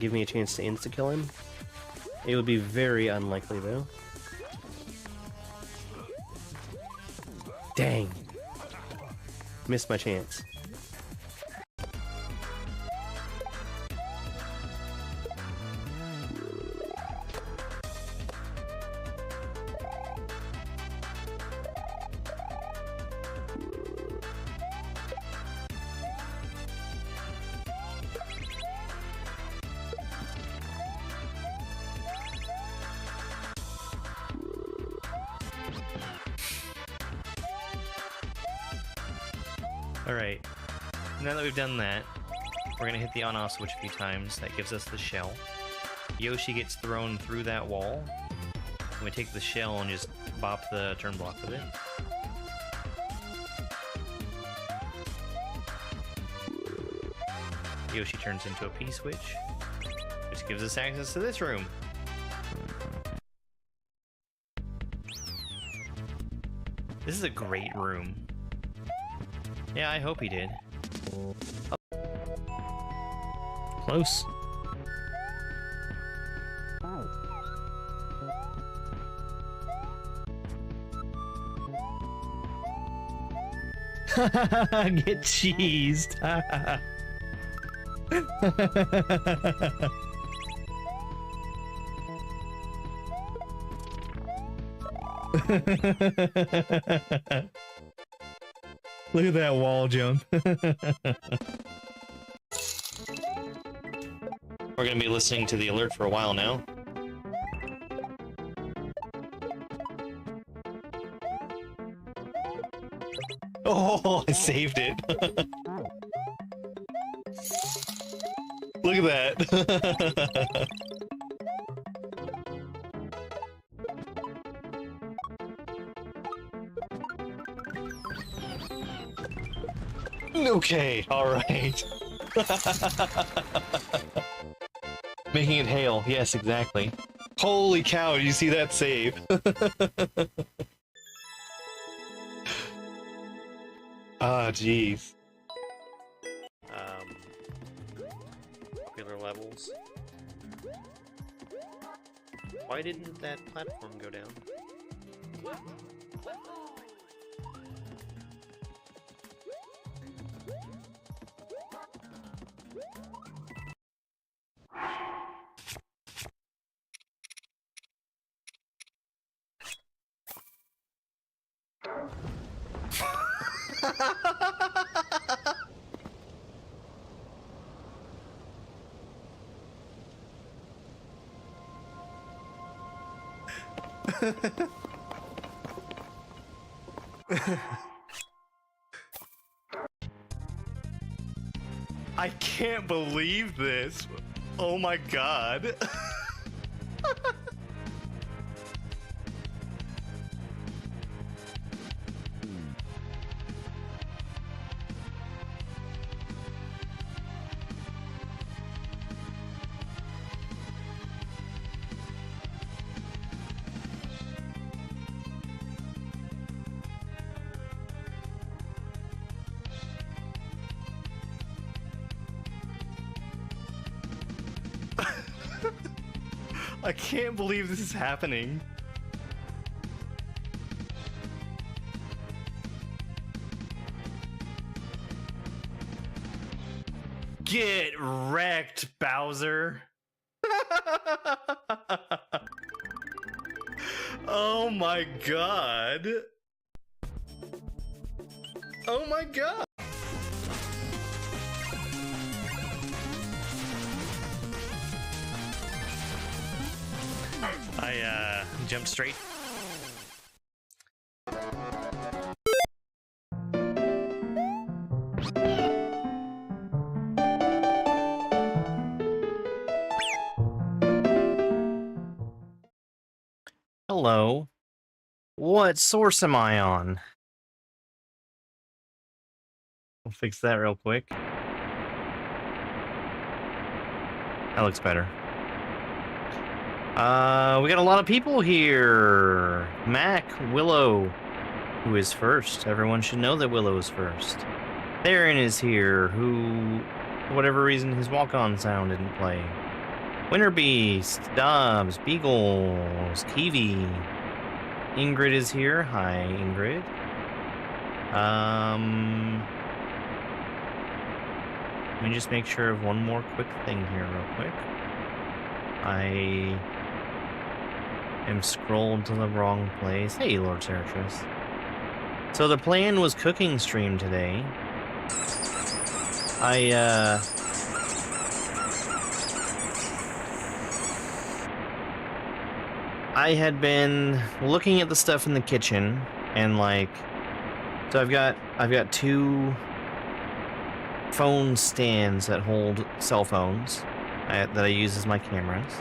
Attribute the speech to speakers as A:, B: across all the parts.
A: give me a chance to insta-kill him. It would be very unlikely, though. Dang. Missed my chance.
B: Alright, now that we've done that, we're gonna hit the on-off switch a few times. That gives us the shell. Yoshi gets thrown through that wall, and we take the shell and just bop the turn block with it. Yoshi turns into a P-switch, which gives us access to this room. This is a great room. Yeah, I hope he did.
C: Close. Get cheesed. Look at that wall jump.
B: We're gonna be listening to the alert for a while now. Oh, I saved it. Look at that. Okay, alright. Making it hail, yes, exactly. Holy cow, did you see that save? Ah, jeez. Popular levels. Why didn't that platform go down? I can't believe this. Oh my god. I can't believe this is happening. Get wrecked, Bowser. Oh my god. Oh my god. I jumped straight. Hello. What source am I on? We'll fix that real quick. That looks better. We got a lot of people here. Mac, Willow, who is first. Everyone should know that Willow is first. Theron is here, who, for whatever reason, his walk-on sound didn't play. Winter Beast, Dobbs, Beagles, Kiwi. Ingrid is here. Hi, Ingrid. Let me just make sure of one more quick thing here real quick. I am scrolled to the wrong place. Hey, Lord Serapis. So the plan was cooking stream today. I had been looking at the stuff in the kitchen and like, so I've got two phone stands that hold cell phones that I use as my cameras.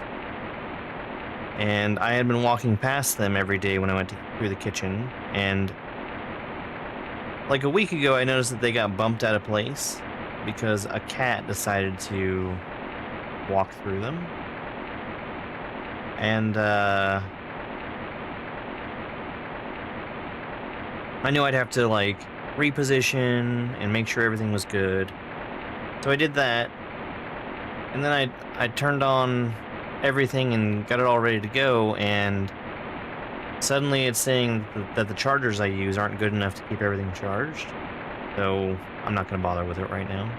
B: And I had been walking past them every day when I went through the kitchen, and like a week ago I noticed that they got bumped out of place because a cat decided to walk through them. And I knew I'd have to like reposition and make sure everything was good. So I did that, and then I turned on everything and got it all ready to go, and suddenly it's saying that the chargers I use aren't good enough to keep everything charged. So I'm not going to bother with it right now.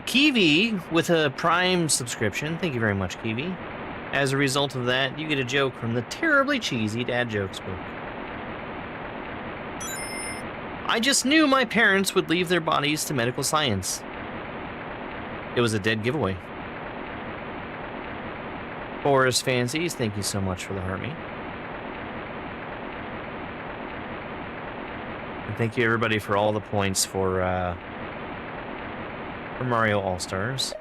B: Kiwi with a Prime subscription. Thank you very much, Kiwi. As a result of that, you get a joke from the terribly cheesy Dad Jokes book. I just knew my parents would leave their bodies to medical science. It was a dead giveaway. Forest Fancies, thank you so much for the Harmy. And thank you everybody for all the points for Mario All-Stars.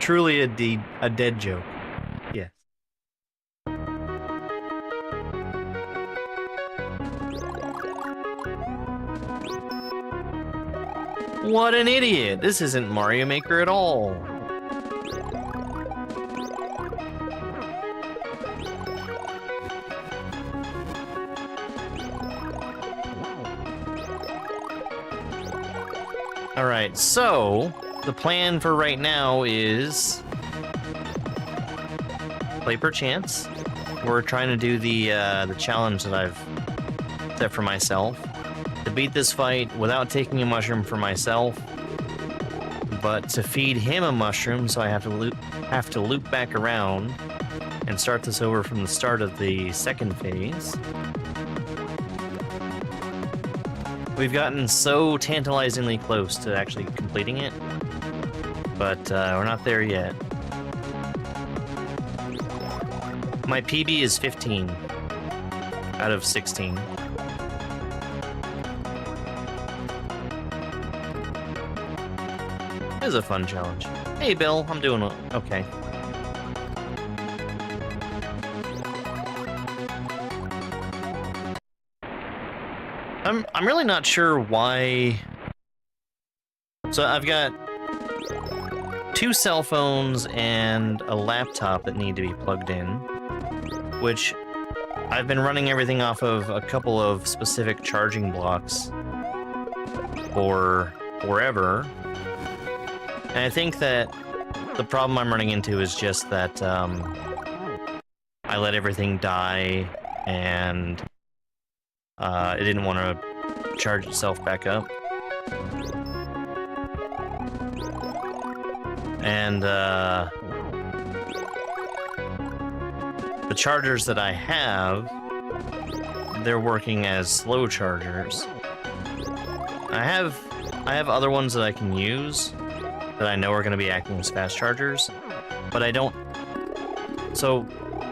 B: Truly a dead joke. Yes. What an idiot! This isn't Mario Maker at all. Alright, so the plan for right now is play per chance. We're trying to do the challenge that I've set for myself. To beat this fight without taking a mushroom for myself, but to feed him a mushroom, so I have to loop back around and start this over from the start of the second phase. We've gotten so tantalizingly close to actually completing it, but we're not there yet. My PB is 15 out of 16. It was a fun challenge. Hey, Bill, I'm doing okay. I'm really not sure why. So I've got 2 cell phones and a laptop that need to be plugged in, which I've been running everything off of a couple of specific charging blocks for forever. And I think that the problem I'm running into is just that I let everything die, and it didn't want to charge itself back up. And the chargers that I have, they're working as slow chargers. I have other ones that I can use that I know are going to be acting as fast chargers, but I don't. So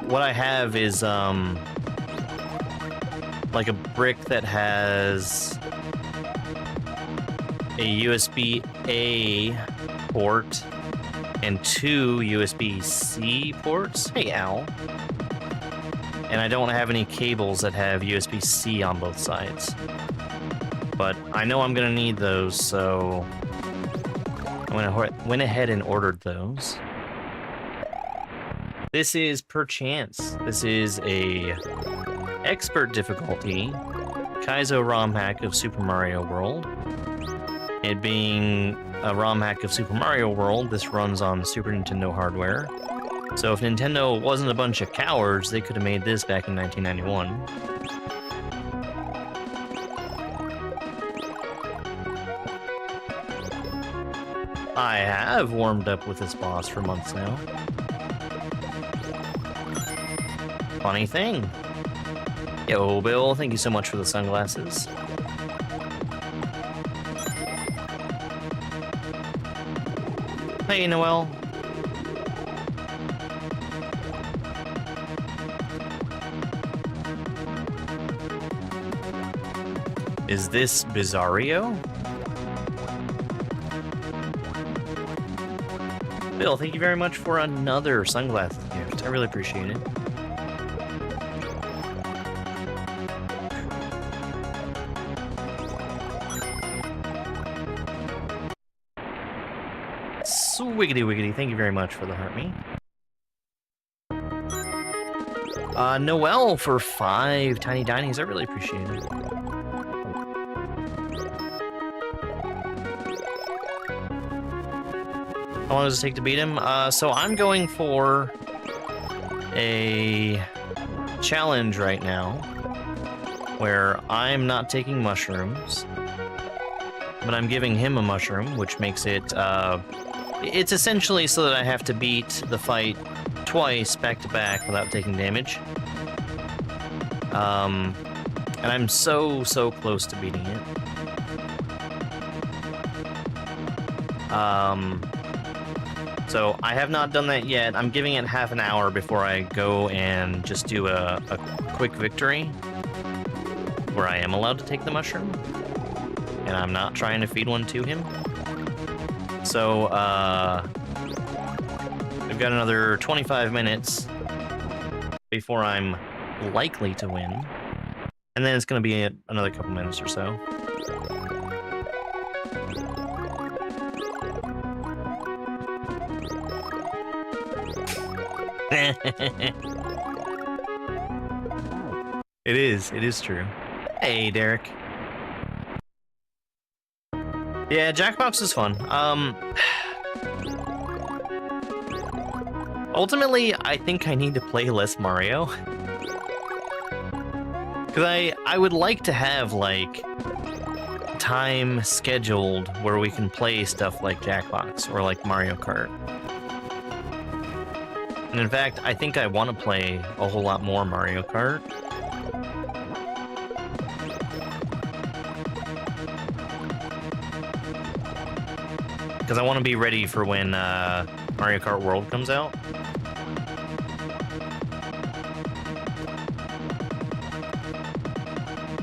B: what I have is like a brick that has a USB-A port and 2 USB-C ports. Hey, Al. And I don't have any cables that have USB-C on both sides, but I know I'm gonna need those, so I went ahead and ordered those. This is per chance. This is a expert difficulty Kaizo ROM hack of Super Mario World. It being a ROM hack of Super Mario World, this runs on Super Nintendo hardware. So if Nintendo wasn't a bunch of cowards, they could have made this back in 1991. I have warmed up with this boss for months now. Funny thing. Yo, Bill, thank you so much for the sunglasses. Hey, Noel. Is this Bizarrio? Bill, thank you very much for another sunglasses gift. I really appreciate it. Swiggity wiggity, thank you very much for the heart me. Noel for 5 tiny dinies, I really appreciate it. How long does it take to beat him? So I'm going for a challenge right now where I'm not taking mushrooms, but I'm giving him a mushroom, which makes it, it's essentially so that I have to beat the fight twice back to back without taking damage. And I'm so close to beating it. So I have not done that yet. I'm giving it half an hour before I go and just do a quick victory where I am allowed to take the mushroom and I'm not trying to feed one to him. So we've got another 25 minutes before I'm likely to win, and then it's going to be another couple minutes or so. It is true. Hey, Derek. Yeah, Jackbox is fun. Ultimately, I think I need to play less Mario. Because I would like to have, like, time scheduled where we can play stuff like Jackbox or like Mario Kart. And in fact, I think I want to play a whole lot more Mario Kart. Because I want to be ready for when Mario Kart World comes out.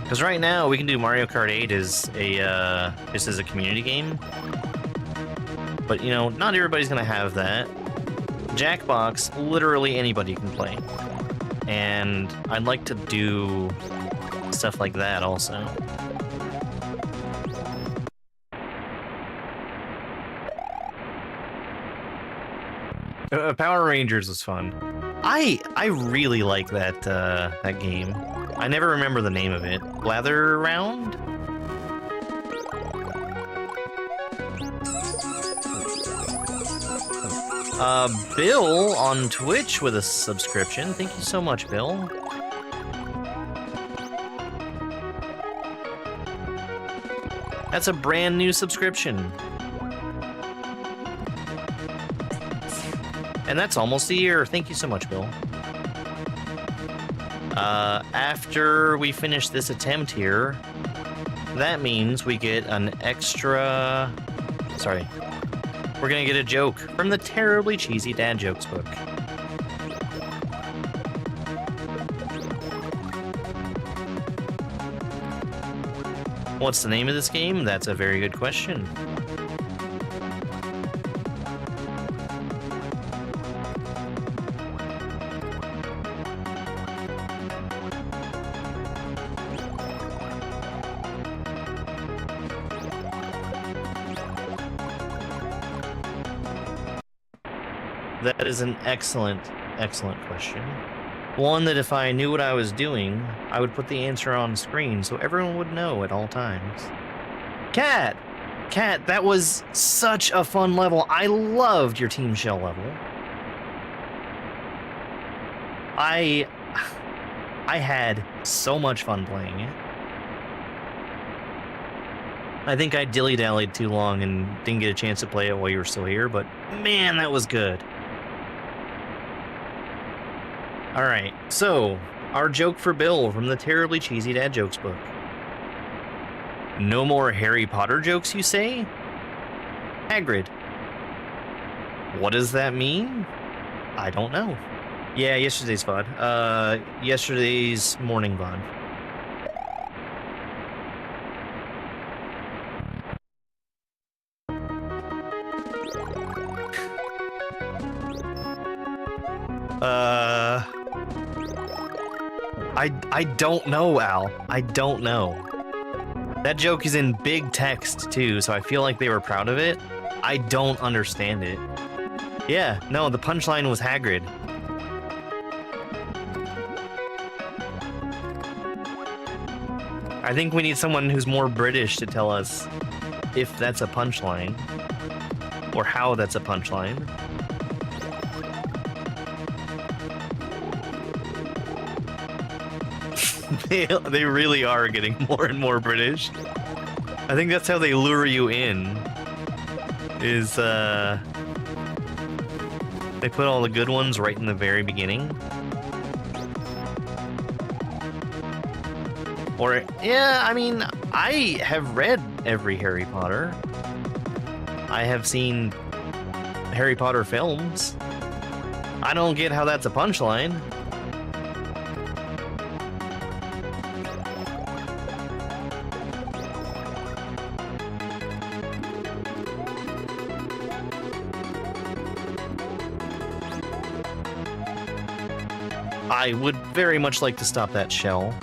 B: Because right now, we can do Mario Kart 8 as a, just as a community game. But, you know, not everybody's going to have that. Jackbox, literally anybody can play. And I'd like to do stuff like that also. Power Rangers was fun. I really like that that game. I never remember the name of it. Blather Round? Bill on Twitch with a subscription. Thank you so much, Bill. That's a brand new subscription. And that's almost a year. Thank you so much, Bill. After we finish this attempt here, that means we get an extra... Sorry. We're gonna get a joke from the terribly cheesy dad jokes book. What's the name of this game? That's a very good question. That is an excellent, excellent question. One that if I knew what I was doing, I would put the answer on screen so everyone would know at all times. Cat! Cat, that was such a fun level. I loved your Team Shell level. I had so much fun playing it. I think I dilly-dallied too long and didn't get a chance to play it while you were still here, but man, that was good. Alright, so, our joke for Bill from the Terribly Cheesy Dad Jokes book. No more Harry Potter jokes, you say? Hagrid. What does that mean? I don't know. Yeah, yesterday's VOD. Yesterday's morning VOD. I don't know, Al. I don't know. That joke is in big text, too, so I feel like they were proud of it. I don't understand it. Yeah, no, the punchline was Hagrid. I think we need someone who's more British to tell us if that's a punchline, or how that's a punchline. They really are getting more and more British. I think that's how they lure you in. Is they put all the good ones right in the very beginning. Or, yeah, I mean, I have read every Harry Potter. I have seen Harry Potter films. I don't get how that's a punchline. I would very much like to stop that shell.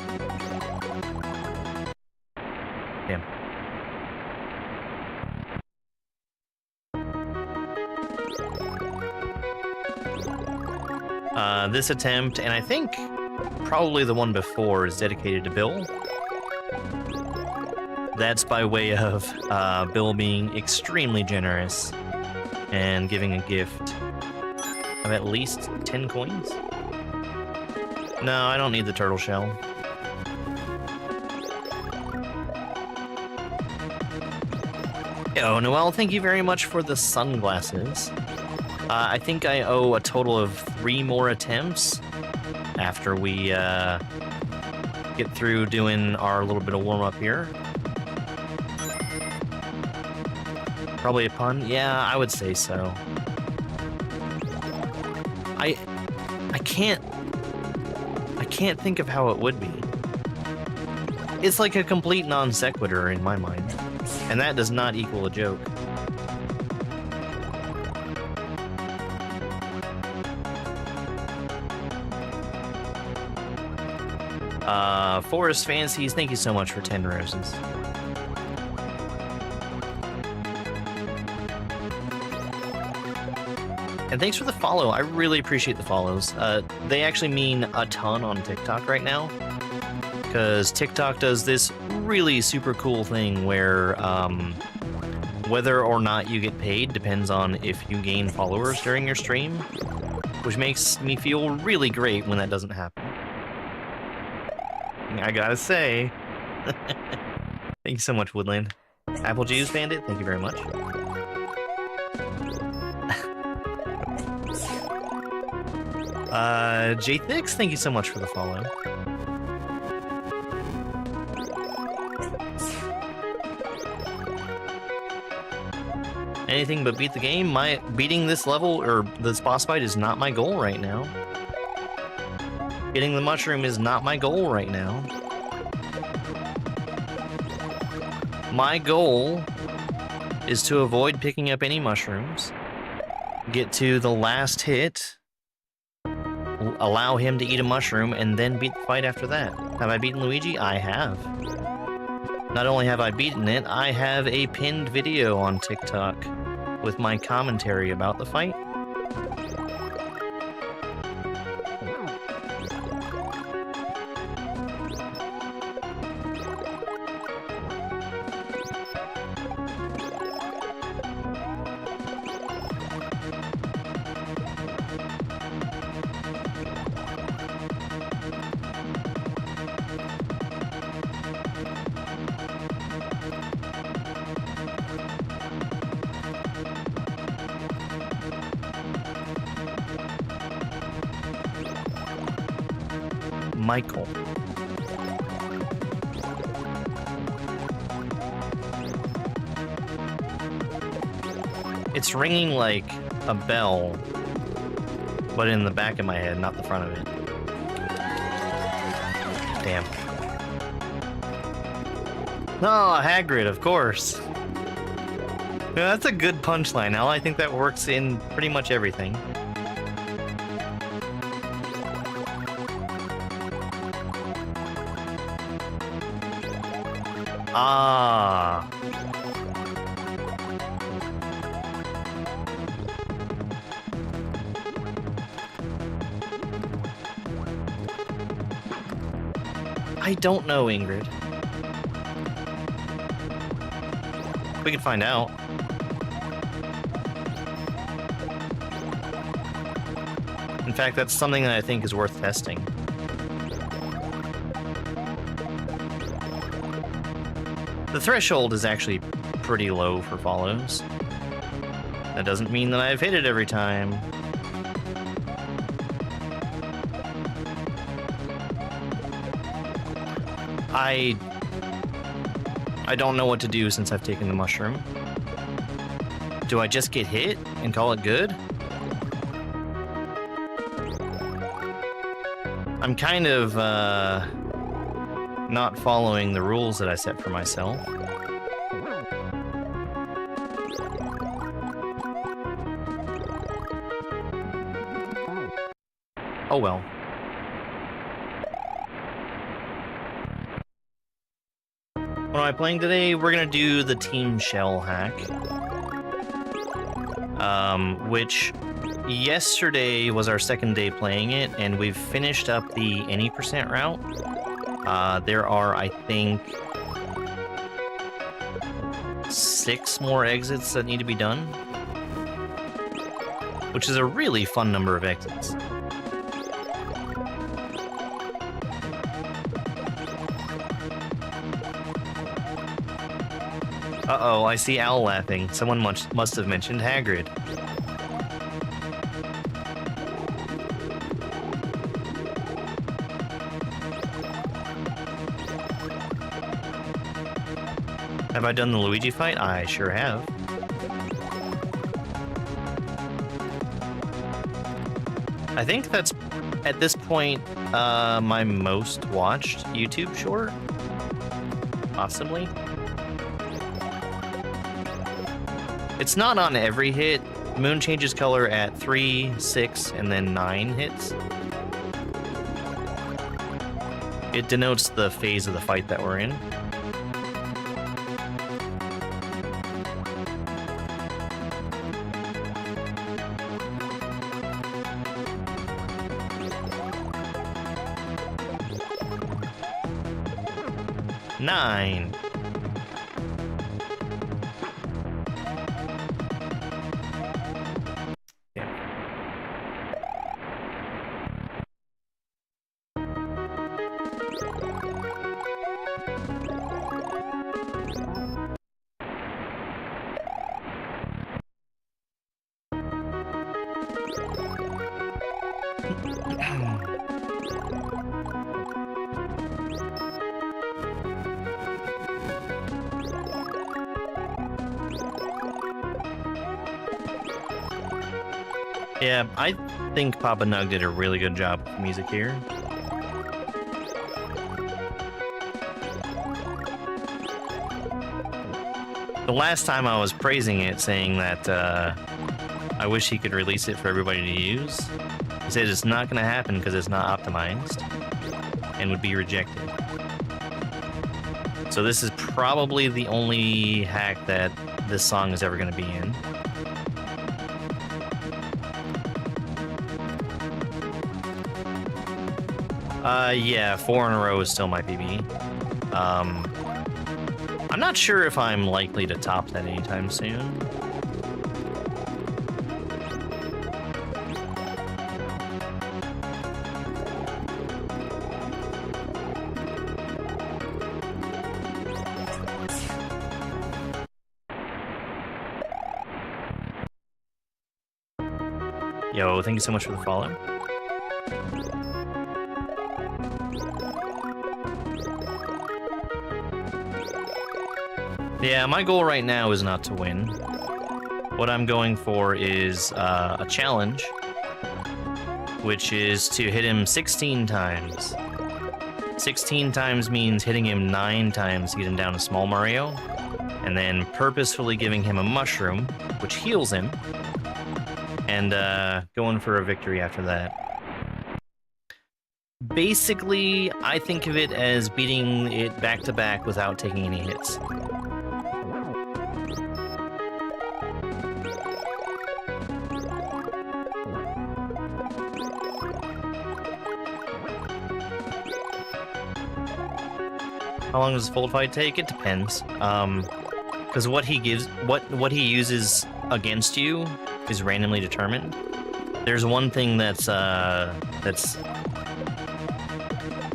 B: Damn. This attempt, and I think probably the one before, is dedicated to Bill. That's by way of Bill being extremely generous and giving a gift of at least 10 coins. No, I don't need the turtle shell. Oh, Noel, thank you very much for the sunglasses. I think I owe a total of 3 more attempts after we get through doing our little bit of warm-up here. Probably a pun? Yeah, I would say so. I can't think of how it would be. It's like a complete non sequitur in my mind, and that does not equal a joke. Forest Fancies, thank you so much for 10 roses. And thanks for the follow. I really appreciate the follows. They actually mean a ton on TikTok right now, because TikTok does this really super cool thing where whether or not you get paid depends on if you gain followers during your stream, which makes me feel really great when that doesn't happen. I gotta say. Thank you so much, Woodland. Apple Juice Bandit, thank you very much. J Thix, thank you so much for the follow. Anything but beat the game. Beating this level or this boss fight is not my goal right now. Getting the mushroom is not my goal right now. My goal is to avoid picking up any mushrooms, get to the last hit, allow him to eat a mushroom, and then beat the fight after that. Have I beaten Luigi? I have. Not only have I beaten it, I have a pinned video on TikTok with my commentary about the fight. Michael. It's ringing like a bell, but in the back of my head, not the front of it. Damn. Oh, Hagrid, of course. Yeah, that's a good punchline, Al. I think that works in pretty much everything. Ah. I don't know, Ingrid. We can find out. In fact, that's something that I think is worth testing. The threshold is actually pretty low for follows. That doesn't mean that I've hit it every time. I don't know what to do since I've taken the mushroom. Do I just get hit and call it good? I'm kind of not following the rules that I set for myself. Oh well. What am I playing today? We're gonna do the Team Shell hack. Which yesterday was our second day playing it, and we've finished up the any % route. There are, I think, 6 more exits that need to be done, which is a really fun number of exits. Uh-oh, I see Al laughing. Someone must have mentioned Hagrid. Have I done the Luigi fight? I sure have. I think that's, at this point, my most watched YouTube short. Possibly. It's not on every hit. Moon changes color at 3, 6, and then 9 hits. It denotes the phase of the fight that we're in. Nine. Yeah, I think Papa Nug did a really good job with the music here. The last time I was praising it, saying that I wish he could release it for everybody to use, he said it's not going to happen because it's not optimized and would be rejected. So this is probably the only hack that this song is ever going to be in. Yeah, 4 in a row is still my PB. I'm not sure if I'm likely to top that anytime soon. Yo, thank you so much for the follow. Yeah, my goal right now is not to win. What I'm going for is a challenge, which is to hit him 16 times. 16 times means hitting him 9 times to get him down to Small Mario, and then purposefully giving him a mushroom, which heals him, and going for a victory after that. Basically, I think of it as beating it back-to-back without taking any hits. How long does a full fight take? It depends. Because what he gives, what he uses against you is randomly determined. There's one thing that's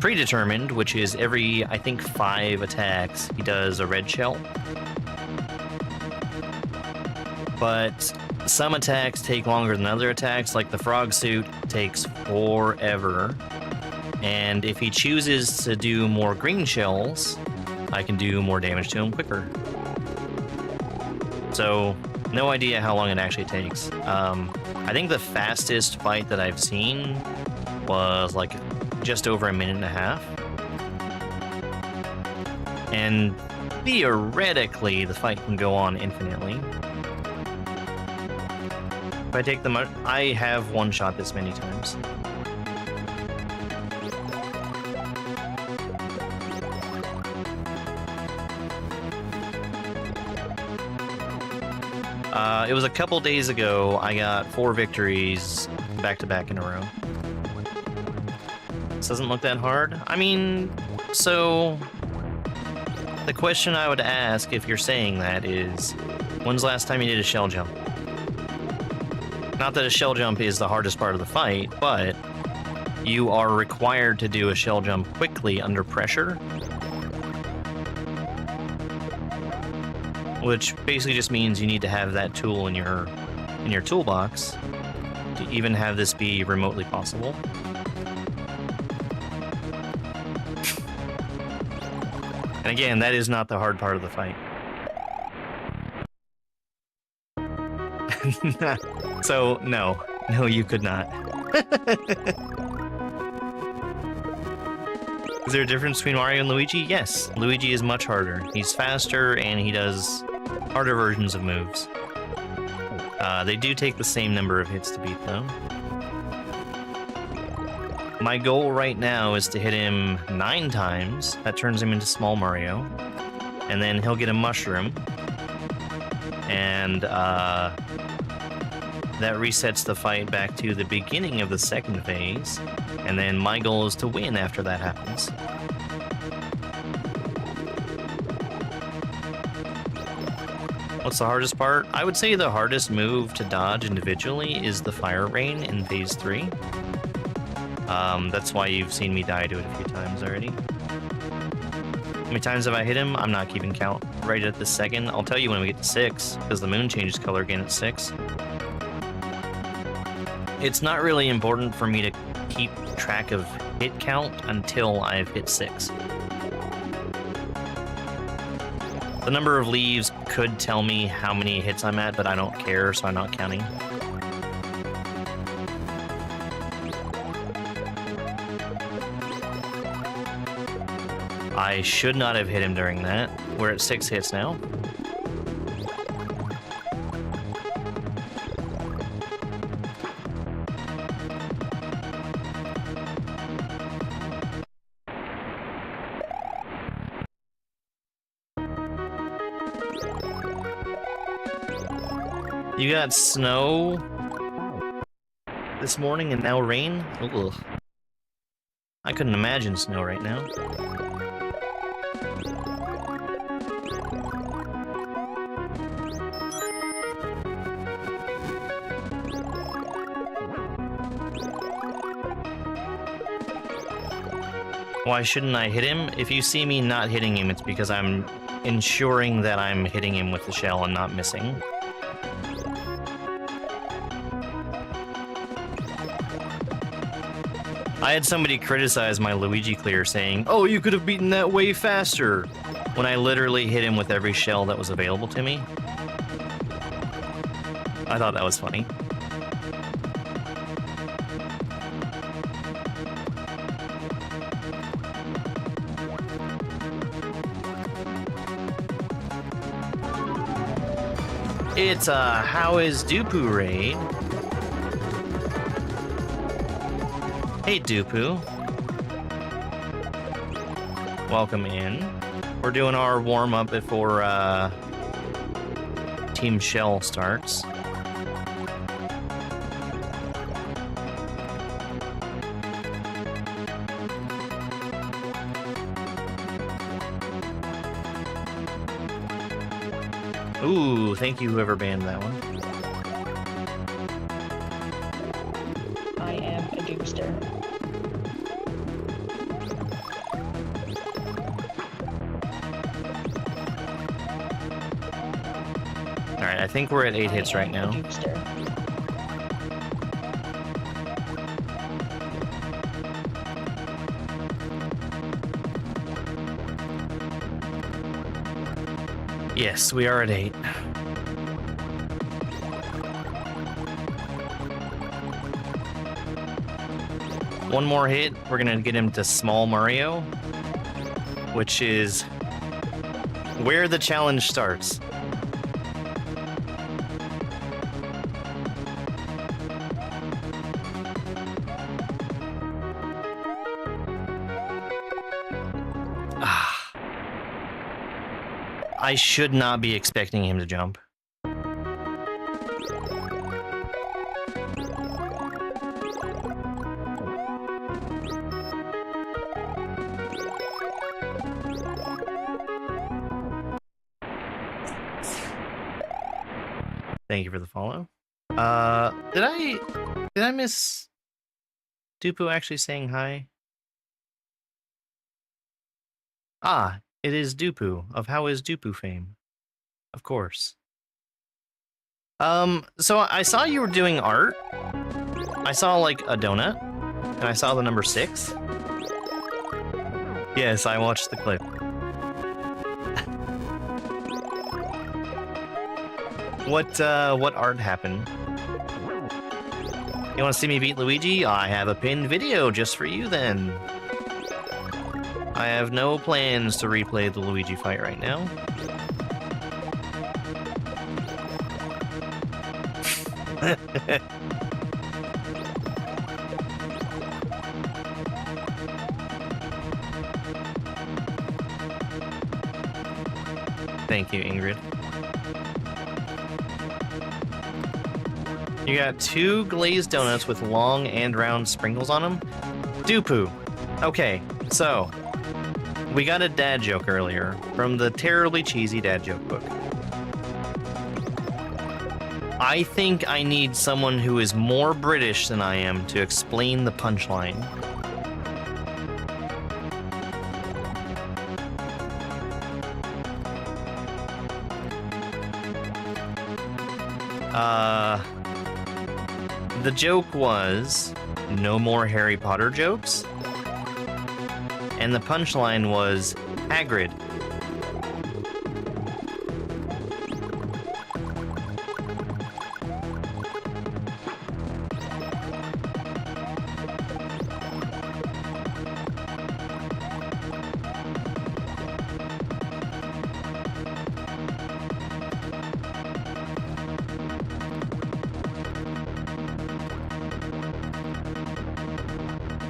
B: predetermined, which is every, I think, 5 attacks, he does a red shell. But some attacks take longer than other attacks, like the frog suit takes forever. And if he chooses to do more green shells, I can do more damage to him quicker. So, no idea how long it actually takes. I think the fastest fight that I've seen was like just over a minute and a half. And theoretically, the fight can go on infinitely. If I take the I have one-shot this many times. It was a couple days ago, I got 4 victories back-to-back in a row. This doesn't look that hard. I mean, so... The question I would ask if you're saying that is, when's the last time you did a shell jump? Not that a shell jump is the hardest part of the fight, but you are required to do a shell jump quickly under pressure. Which basically just means you need to have that tool in your toolbox to even have this be remotely possible. And again, that is not the hard part of the fight. So, no. No, you could not. Is there a difference between Mario and Luigi? Yes. Luigi is much harder. He's faster, and he does harder versions of moves. They do take the same number of hits to beat, though. My goal right now is to hit him 9 times. That turns him into Small Mario. And then he'll get a mushroom. And that resets the fight back to the beginning of the second phase. And then my goal is to win after that happens. What's the hardest part? I would say the hardest move to dodge individually is the Fire Rain in Phase 3. That's why you've seen me die to it a few times already. How many times have I hit him? I'm not keeping count right at this second. I'll tell you when we get to 6, because the moon changes color again at 6. It's not really important for me to keep track of hit count until I've hit 6. The number of leaves could tell me how many hits I'm at, but I don't care, so I'm not counting. I should not have hit him during that. We're at 6 hits now. You got snow this morning and now rain? Ugh. I couldn't imagine snow right now. Why shouldn't I hit him? If you see me not hitting him, it's because I'm ensuring that I'm hitting him with the shell and not missing. I had somebody criticize my Luigi clear saying, "Oh, you could have beaten that way faster." when I literally hit him with every shell that was available to me. I thought that was funny. It's a How is Dupu raid. Hey Dupu. Welcome in. We're doing our warm-up before Team Shell starts. Ooh, thank you whoever banned that one.
D: I am a dupster.
B: Alright, I think we're at 8 hits right now. Yes, we are at 8. One more hit, we're gonna get him to Small Mario, which is where the challenge starts. I should not be expecting him to jump. Thank you for the follow. Did I miss Dupu actually saying hi? Ah, it is Dupu of How is Dupu fame. Of course. So I saw you were doing art. I saw like a donut, and I saw the number 6. Yes, I watched the clip. What art happened? You want to see me beat Luigi? I have a pinned video just for you then. I have no plans to replay the Luigi fight right now. Thank you, Ingrid. You got 2 glazed donuts with long and round sprinkles on them. Dupu. Okay, so we got a dad joke earlier from the terribly cheesy dad joke book. I think I need someone who is more British than I am to explain the punchline. The joke was no more Harry Potter jokes, and the punchline was Hagrid.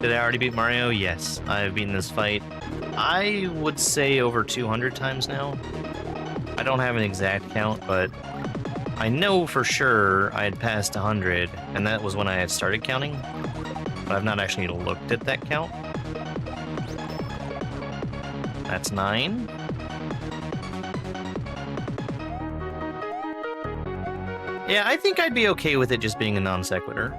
B: Did I already beat Mario? Yes, I've beaten this fight, I would say, over 200 times now. I don't have an exact count, but I know for sure I had passed 100, and that was when I had started counting. But I've not actually looked at that count. That's 9. Yeah, I think I'd be okay with it just being a non sequitur.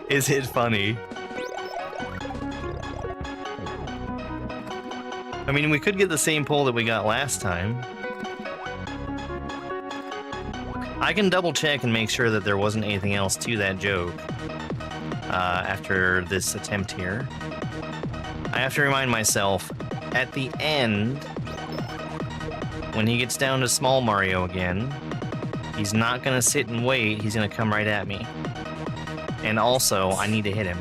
B: Is it funny? I mean, we could get the same pull that we got last time. I can double check and make sure that there wasn't anything else to that joke after this attempt here. I have to remind myself, at the end, when he gets down to Small Mario again, he's not going to sit and wait, he's going to come right at me. And also, I need to hit him.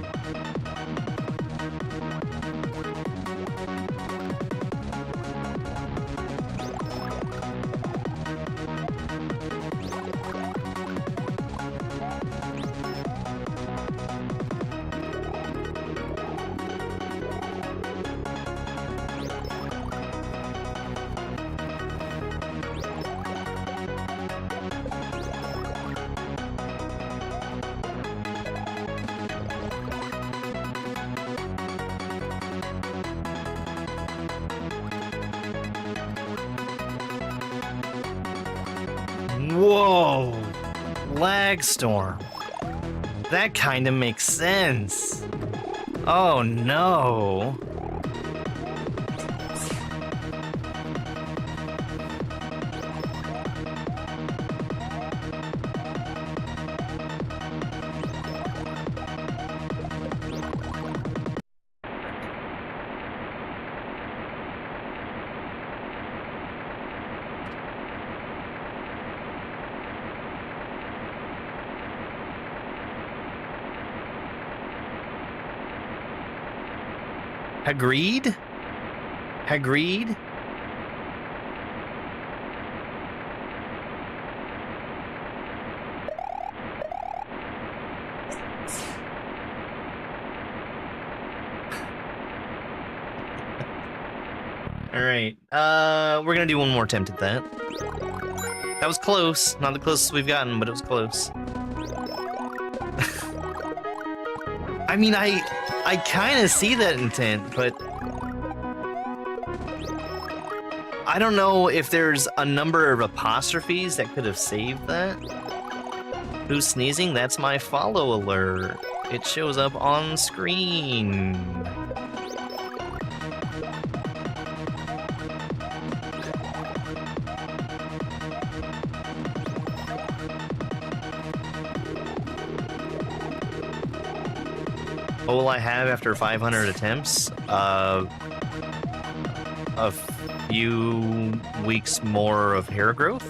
B: Whoa! Lag storm. That kind of makes sense. Oh no. Agreed? Agreed? Alright, we're gonna do one more attempt at that. That was close. Not the closest we've gotten, but it was close. I mean, I kind of see that intent, but I don't know if there's a number of apostrophes that could have saved that. Who's sneezing? That's my follow alert. It shows up on screen. What will I have after 500 attempts? A few weeks more of hair growth?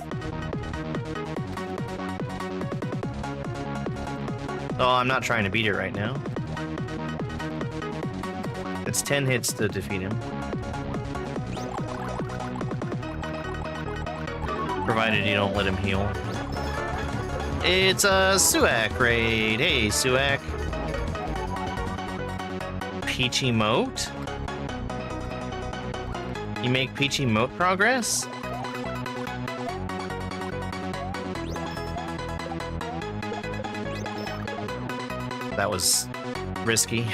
B: Oh, I'm not trying to beat it right now. It's 10 hits to defeat him. Provided you don't let him heal. It's a Suak raid. Hey, Suak. Peachy Moat? You make Peachy Moat progress? That was risky.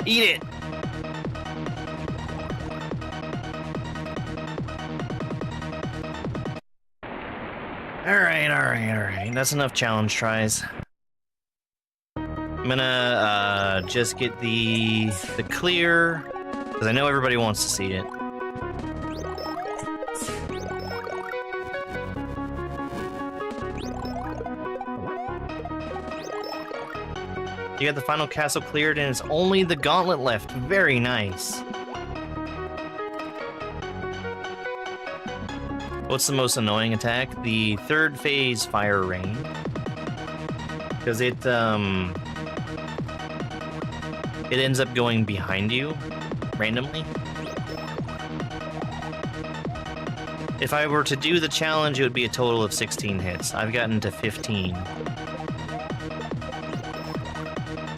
B: Eat it! Alright. That's enough challenge tries. I'm gonna just get the clear, because I know everybody wants to see it. You got the final castle cleared and it's only the gauntlet left. Very nice. What's the most annoying attack? The third phase fire rain. Because it ends up going behind you randomly. If I were to do the challenge, it would be a total of 16 hits. I've gotten to 15.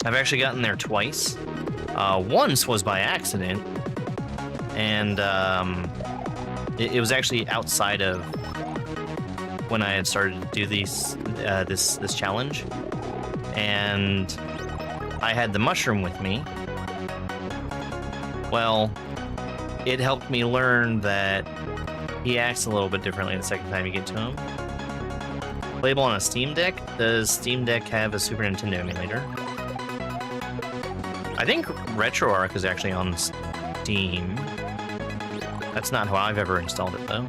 B: I've actually gotten there twice. Once was by accident, and it was actually outside of when I had started to do this challenge, and I had the mushroom with me. Well, it helped me learn that he acts a little bit differently the second time you get to him. Playable on a Steam Deck? Does Steam Deck have a Super Nintendo emulator? I think RetroArch is actually on Steam. That's not how I've ever installed it, though.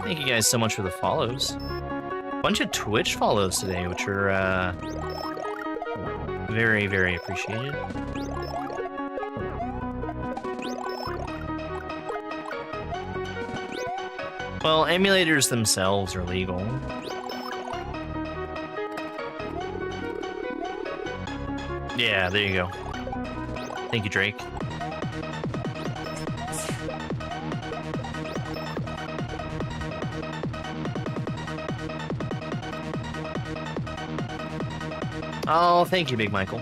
B: Thank you guys so much for the follows. Bunch of Twitch follows today, which are very, very appreciated. Well, emulators themselves are legal. Yeah, there you go. Thank you, Drake. Oh, thank you, Big Michael.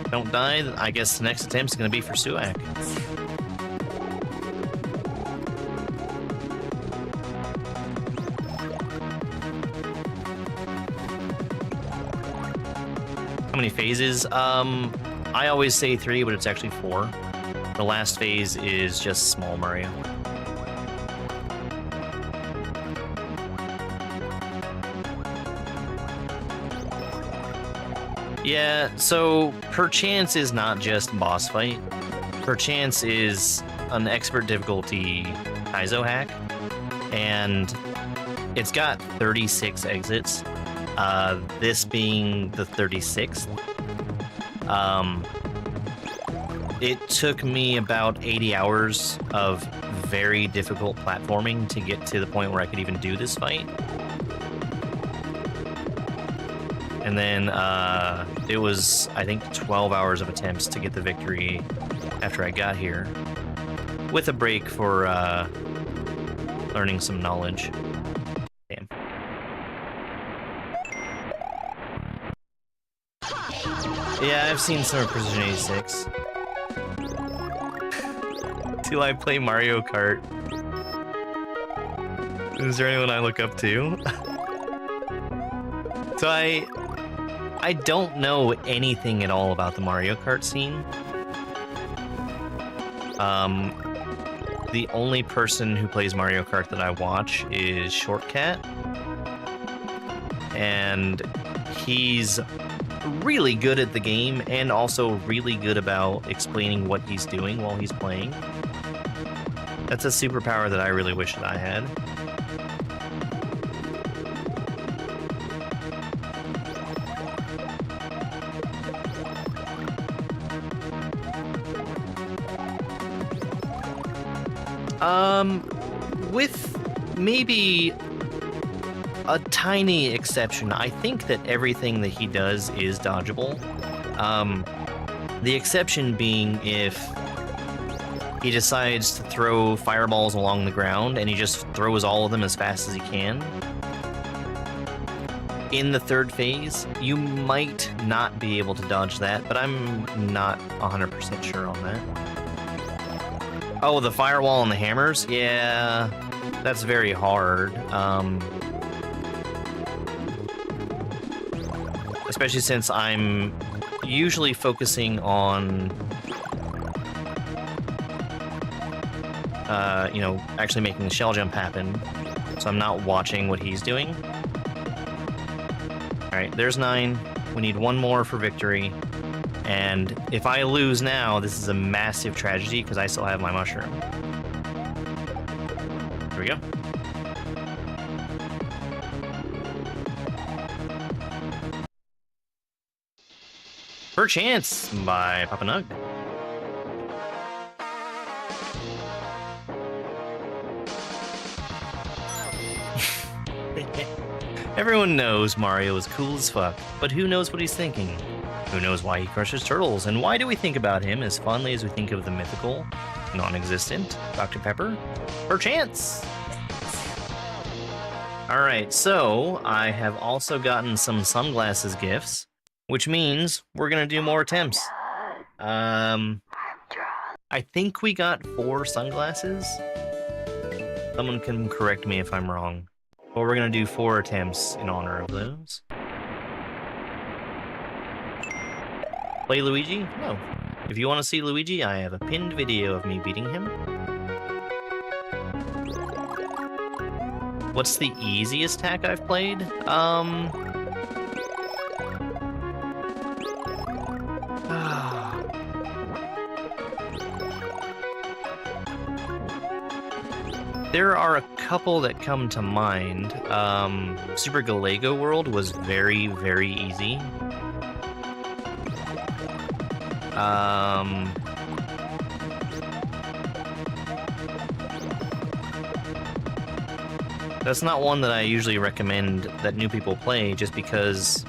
B: Don't die. I guess the next attempt is going to be for Suak. How many phases? I always say 3, but it's actually 4. The last phase is just Small Mario. Yeah, so Perchance is not just boss fight. Perchance is an expert difficulty Kaizo hack, and it's got 36 exits, this being the 36th. It took me about 80 hours of very difficult platforming to get to the point where I could even do this fight. And then it was, I think, 12 hours of attempts to get the victory after I got here, with a break for learning some knowledge. Damn. Yeah, I've seen some of Precision 86. Till I play Mario Kart. Is there anyone I look up to? So I don't know anything at all about the Mario Kart scene. The only person who plays Mario Kart that I watch is Shortcat. And he's really good at the game and also really good about explaining what he's doing while he's playing. That's a superpower that I really wish that I had. With maybe a tiny exception, I think that everything that he does is dodgeable. The exception being if he decides to throw fireballs along the ground and he just throws all of them as fast as he can. In the third phase, you might not be able to dodge that, but I'm not 100% sure on that. Oh, the firewall and the hammers? Yeah, that's very hard. Especially since I'm usually focusing on, you know, actually making the shell jump happen. So I'm not watching what he's doing. Alright, there's 9. We need 1 more for victory. And if I lose now, this is a massive tragedy because I still have my mushroom. Here we go. Perchance by Papa Nug. Everyone knows Mario is cool as fuck, but who knows what he's thinking? Who knows why he crushes turtles, and why do we think about him as fondly as we think of the mythical, non-existent Dr. Pepper? Perchance! Alright, so I have also gotten some sunglasses gifts, which means we're gonna do more attempts. I think we got 4 sunglasses. Someone can correct me if I'm wrong. But we're gonna do 4 attempts in honor of those. Play Luigi? No. If you want to see Luigi, I have a pinned video of me beating him. What's the easiest hack I've played? There are a couple that come to mind. Super Galego World was very, very easy. That's not one that I usually recommend that new people play, just because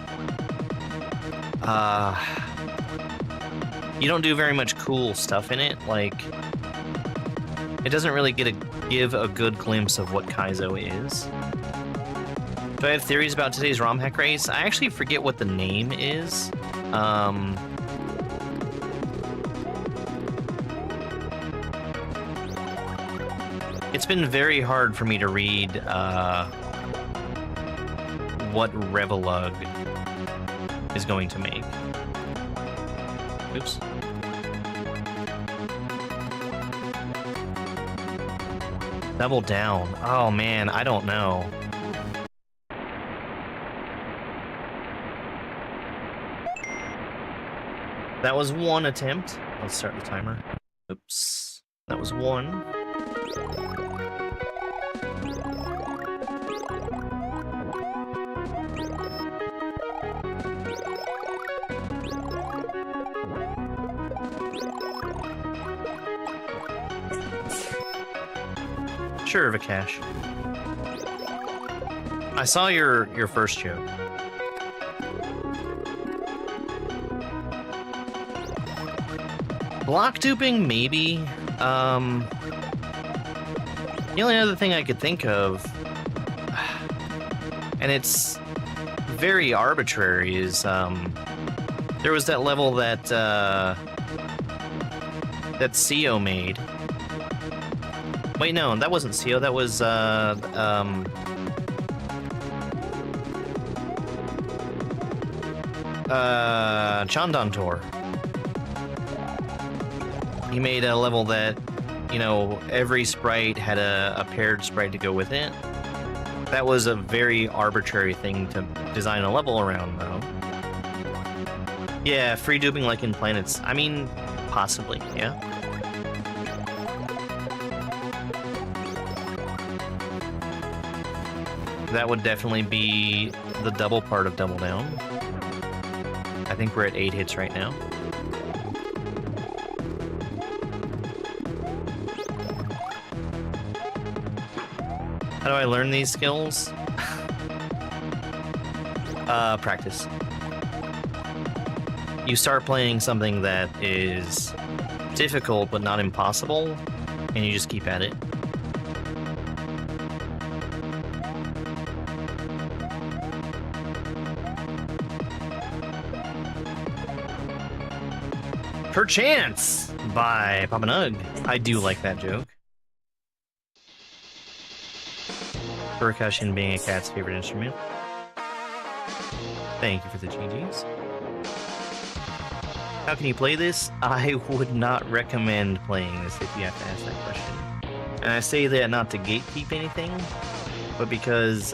B: you don't do very much cool stuff in it. Like, it doesn't really give a good glimpse of what Kaizo is. Do I have theories about today's ROM hack race? I actually forget what the name is. It's been very hard for me to read what Revelug is going to make. Oops. Double down. Oh man, I don't know. That was 1 attempt. Let's start the timer. Oops. That was 1. Sure, Vikash. I saw your first joke. Block duping, maybe. The only other thing I could think of, and it's very arbitrary, is there was that level that that CEO made. Wait, no, that wasn't CEO. That was Chandantor. He made a level that, you know, every sprite had a paired sprite to go with it. That was a very arbitrary thing to design a level around, though. Yeah, free duping like in Planets. I mean, possibly, yeah. That would definitely be the double part of Double Down. I think we're at 8 hits right now. How do I learn these skills? Practice. You start playing something that is difficult but not impossible, and you just keep at it. Perchance by Papa Nug. I do like that joke. Percussion being a cat's favorite instrument. Thank you for the GGs. How can you play this? I would not recommend playing this if you have to ask that question. And I say that not to gatekeep anything, but because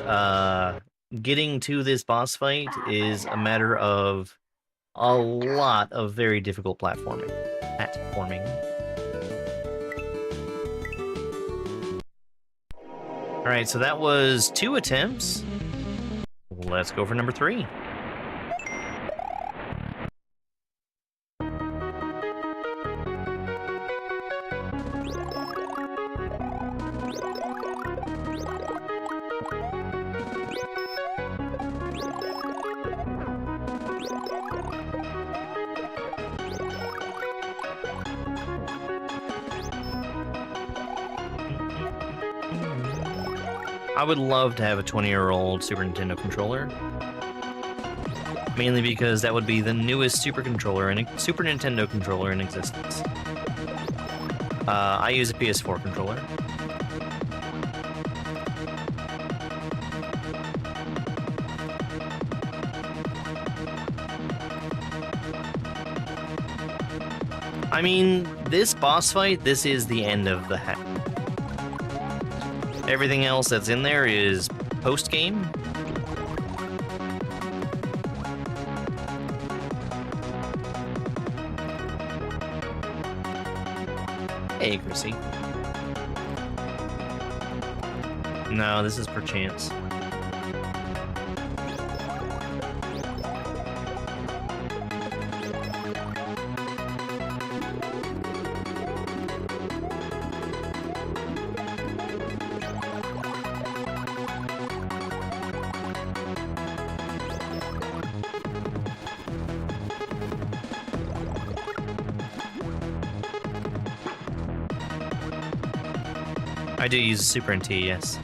B: getting to this boss fight is a matter of a lot of very difficult platforming. Alright, so that was 2 attempts. Let's go for number 3. I would love to have a 20-year-old Super Nintendo controller. Mainly because that would be the newest Super Nintendo controller in existence. I use a PS4 controller. I mean, this boss fight, this is the end of the hack. Everything else that's in there is post-game. Hey, Chrissy. No, this is perchance. I do use a Super NT, yes.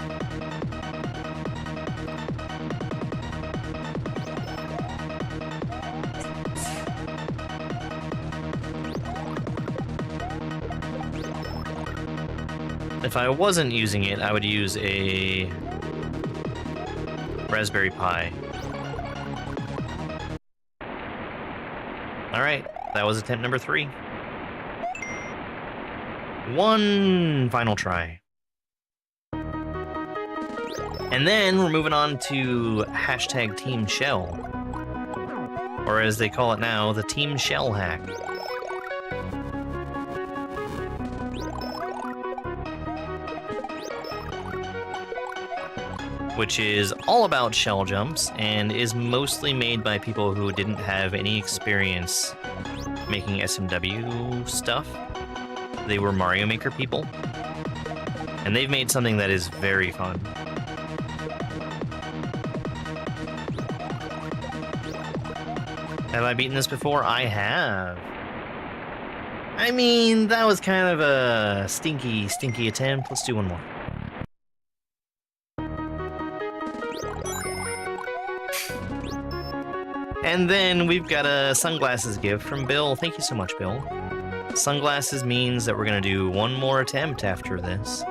B: If I wasn't using it, I would use a Raspberry Pi. Alright, that was attempt number 3. One final try. And then we're moving on to hashtag Team Shell. Or as they call it now, the Team Shell hack. Which is all about shell jumps and is mostly made by people who didn't have any experience making SMW stuff. They were Mario Maker people. And they've made something that is very fun. Have I beaten this before? I have. I mean, that was kind of a stinky attempt. Let's do one more. And then we've got a sunglasses gift from Bill. Thank you so much, Bill. Sunglasses means that we're going to do one more attempt after this.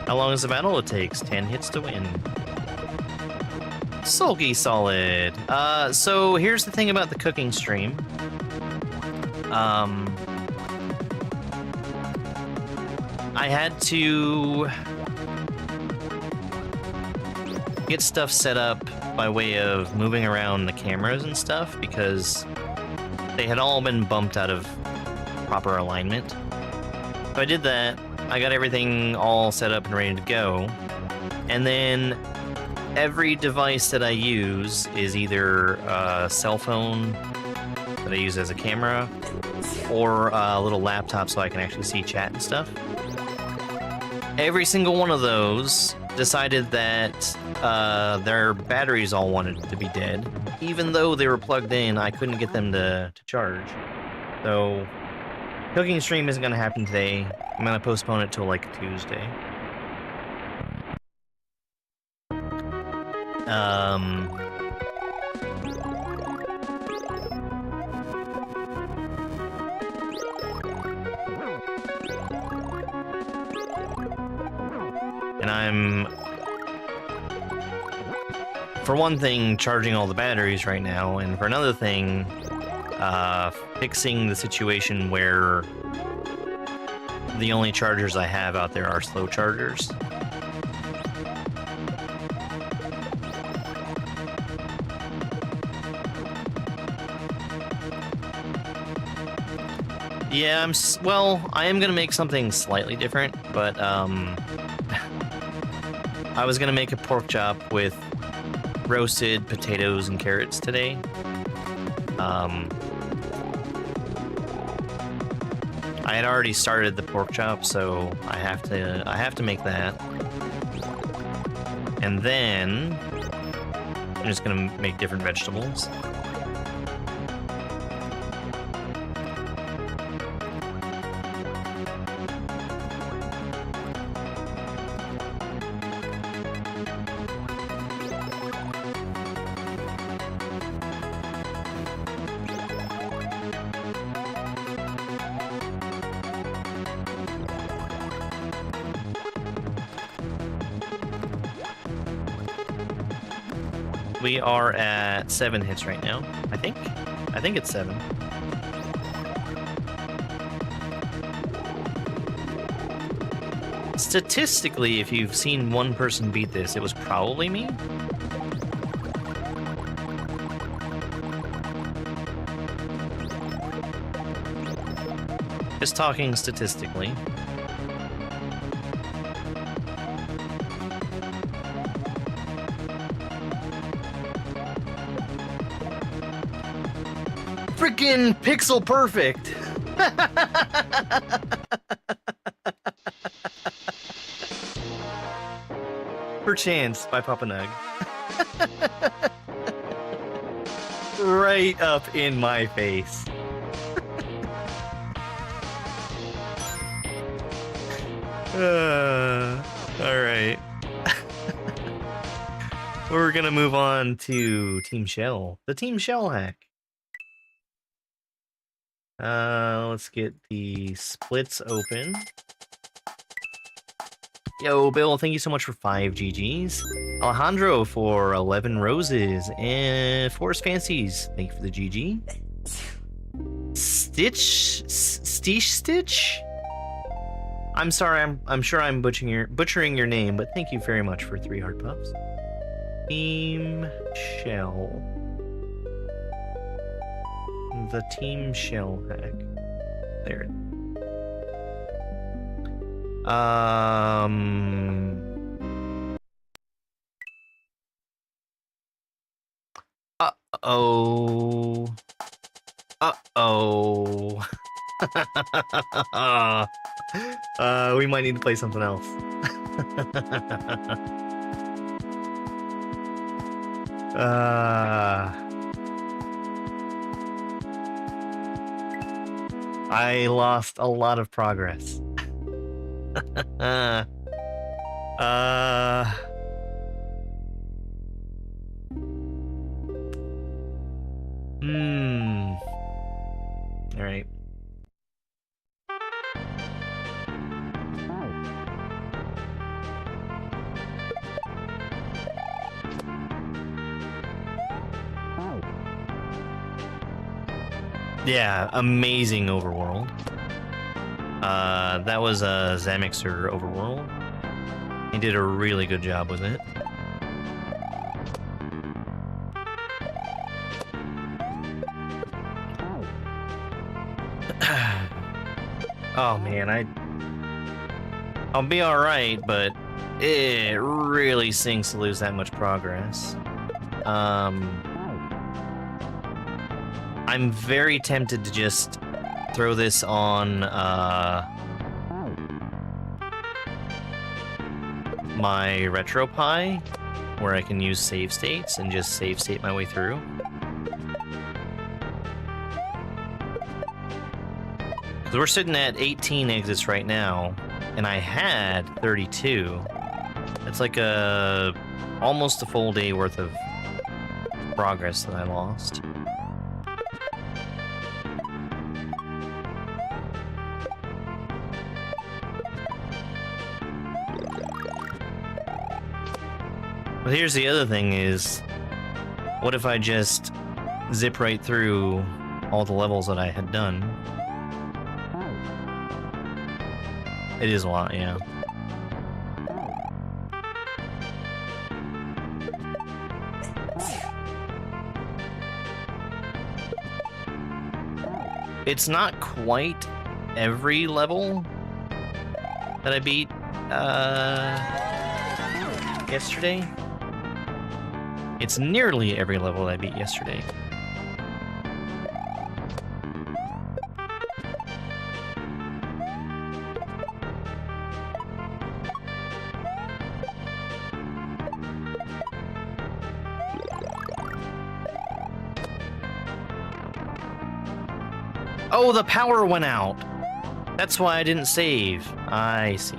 B: How long is the battle? It takes 10 hits to win. Sulky solid. So here's the thing about the cooking stream. I had to get stuff set up by way of moving around the cameras and stuff because they had all been bumped out of proper alignment. So I did that. I got everything all set up and ready to go. And then every device that I use is either a cell phone that I use as a camera or a little laptop so I can actually see chat and stuff. Every single one of those decided that their batteries all wanted to be dead. Even though they were plugged in, I couldn't get them to charge. So, cooking stream isn't going to happen today. I'm going to postpone it till like Tuesday. And I'm, for one thing, charging all the batteries right now, and for another thing, fixing the situation where the only chargers I have out there are slow chargers. Yeah, I am gonna make something slightly different, but I was gonna make a pork chop with roasted potatoes and carrots today. I had already started the pork chop, so I have to make that. And then I'm just gonna make different vegetables. we are at 7 hits right now. I think it's 7. Statistically, if you've seen one person beat this, it was probably me. Just talking statistically. Freaking pixel perfect! Perchance by Papa Nug. Right up in my face. Alright. We're gonna move on to Team Shell. The Team Shell hack. Let's get the splits open. Yo, Bill, thank you so much for 5 GGs. Alejandro for 11 roses. And Forest Fancies, thank you for the GG. Stitch? I'm sorry, I'm sure I'm butchering your name, but thank you very much for 3 heart puffs. Team Shell. The Team Shell hack. There. Uh-oh. We might need to play something else. I lost a lot of progress. All right. Yeah, amazing overworld. That was a xamaxer overworld. He did a really good job with it. Oh man, I'll be alright, but it really stinks to lose that much progress. I'm very tempted to just throw this on my RetroPie, where I can use save states and just save state my way through. Because we're sitting at 18 exits right now, and I had 32. It's like almost a full day worth of progress that I lost. But here's the other thing is, what if I just zip right through all the levels that I had done? It is a lot, yeah. It's not quite every level that I beat yesterday. It's nearly every level I beat yesterday. Oh, the power went out. That's why I didn't save. I see.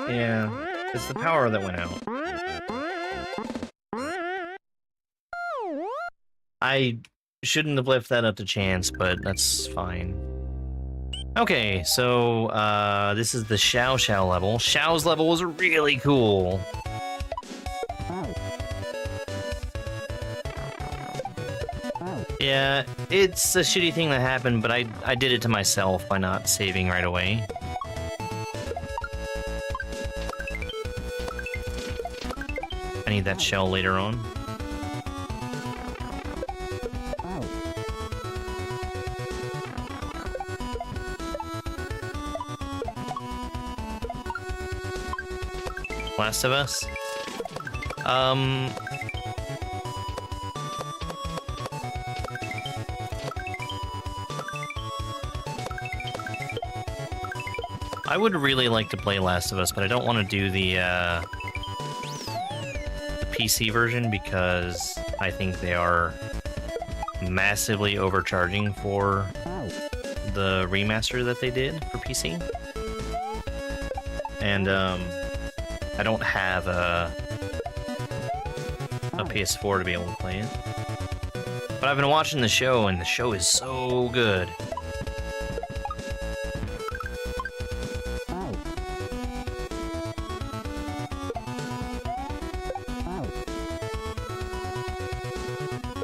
B: Yeah, it's the power that went out. I shouldn't have left that up to chance, but that's fine. Okay, so this is the Xiao level. Xiao's level was really cool. Yeah, it's a shitty thing that happened, but I did it to myself by not saving right away. I need that shell later on. Last of Us? I would really like to play Last of Us, but I don't want to do the PC version because I think they are massively overcharging for the remaster that they did for PC. And I don't have a PS4 to be able to play it. But I've been watching the show, and the show is so good.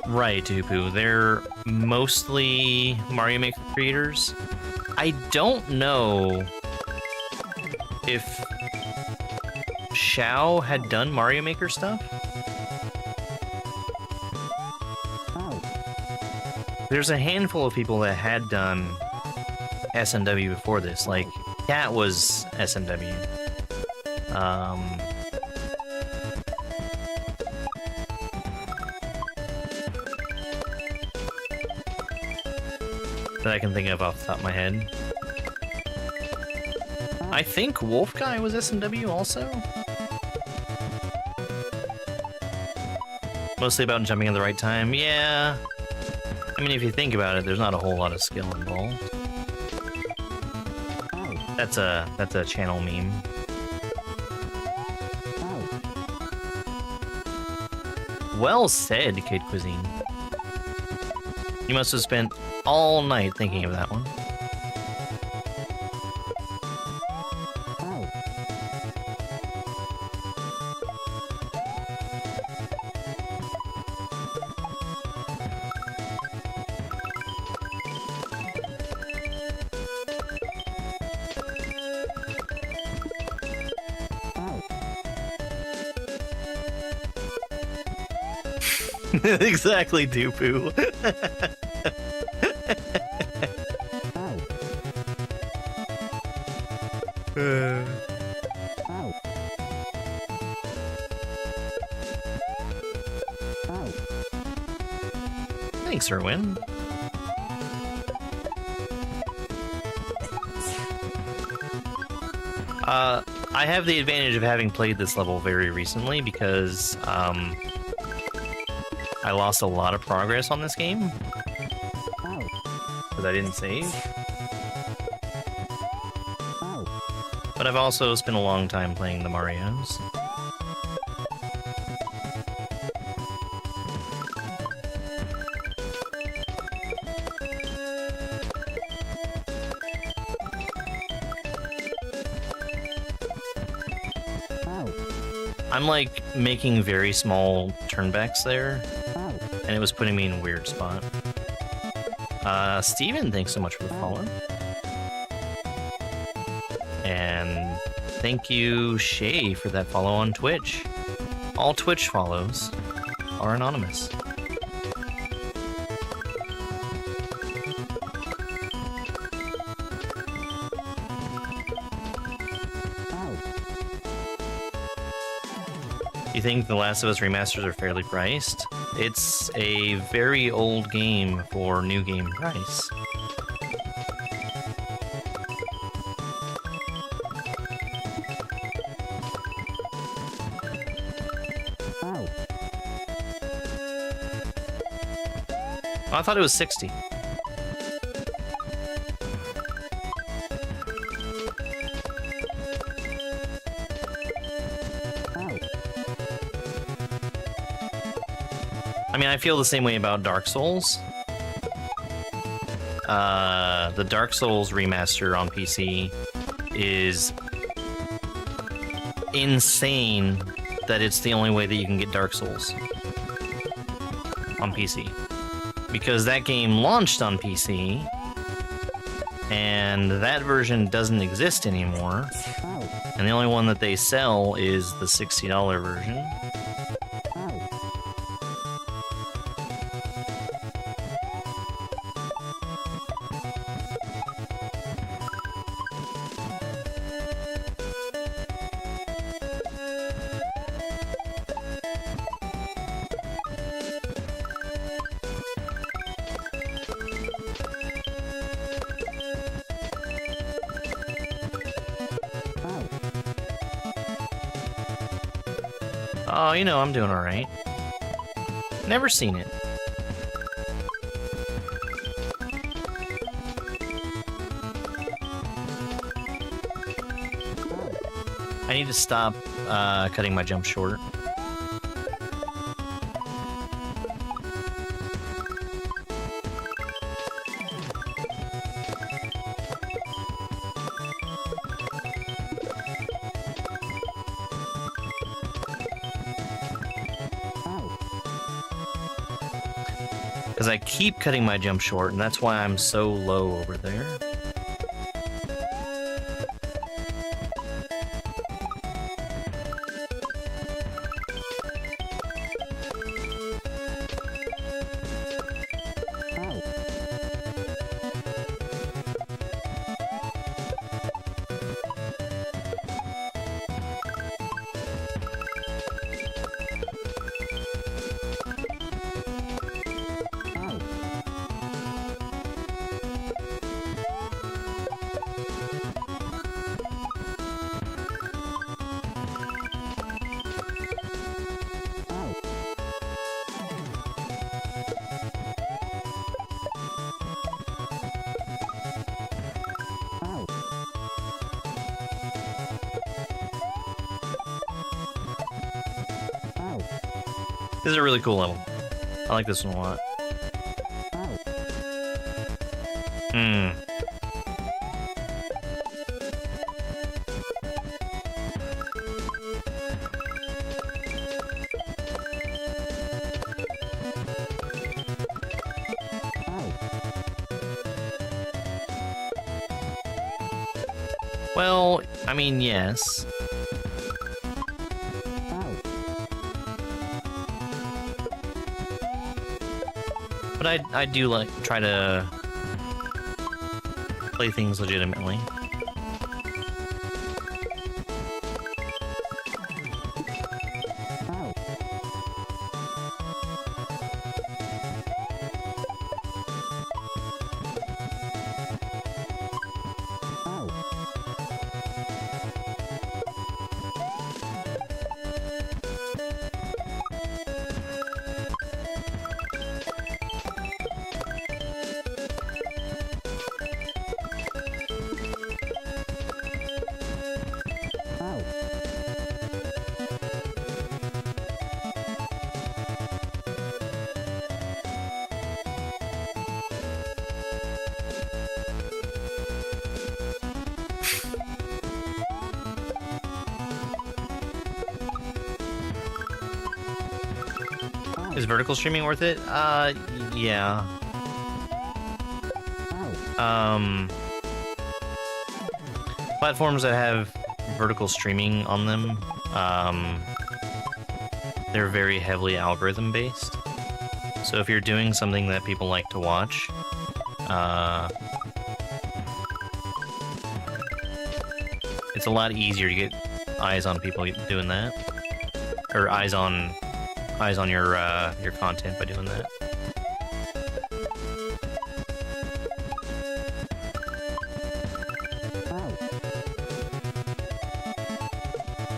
B: Right, Tupu. They're mostly Mario Maker creators. I don't know if Xiao had done Mario Maker stuff. There's a handful of people that had done SMW before this. Like, Cat was SMW. That I can think of off the top of my head. I think Wolf Guy was SMW also. Mostly about jumping at the right time. Yeah. I mean, if you think about it, there's not a whole lot of skill involved. That's a channel meme. Well said, Kid Cuisine. You must have spent all night thinking of that one. Exactly, Dupu. Thanks, Erwin. I have the advantage of having played this level very recently because I lost a lot of progress on this game because I didn't save. But I've also spent a long time playing the Marios. I'm like making very small turnbacks there, and it was putting me in a weird spot. Steven, thanks so much for the follow. And thank you, Shay, for that follow on Twitch. All Twitch follows are anonymous. You think The Last of Us remasters are fairly priced? It's a very old game for new game price. I thought it was 60. I mean, I feel the same way about Dark Souls. the Dark Souls remaster on PC is insane that it's the only way that you can get Dark Souls on PC. Because that game launched on PC, and that version doesn't exist anymore. And the only one that they sell is the $60 version. Oh, you know, I'm doing alright. Never seen it. I need to stop cutting my jump short. Because I keep cutting my jump short, and that's why I'm so low over there. This is a really cool level. I like this one a lot. Well, I mean, yes. But I do like try to play things legitimately. Is vertical streaming worth it? Yeah. Platforms that have vertical streaming on them, they're very heavily algorithm based. So if you're doing something that people like to watch, it's a lot easier to get eyes on people doing that, or eyes on your content by doing that.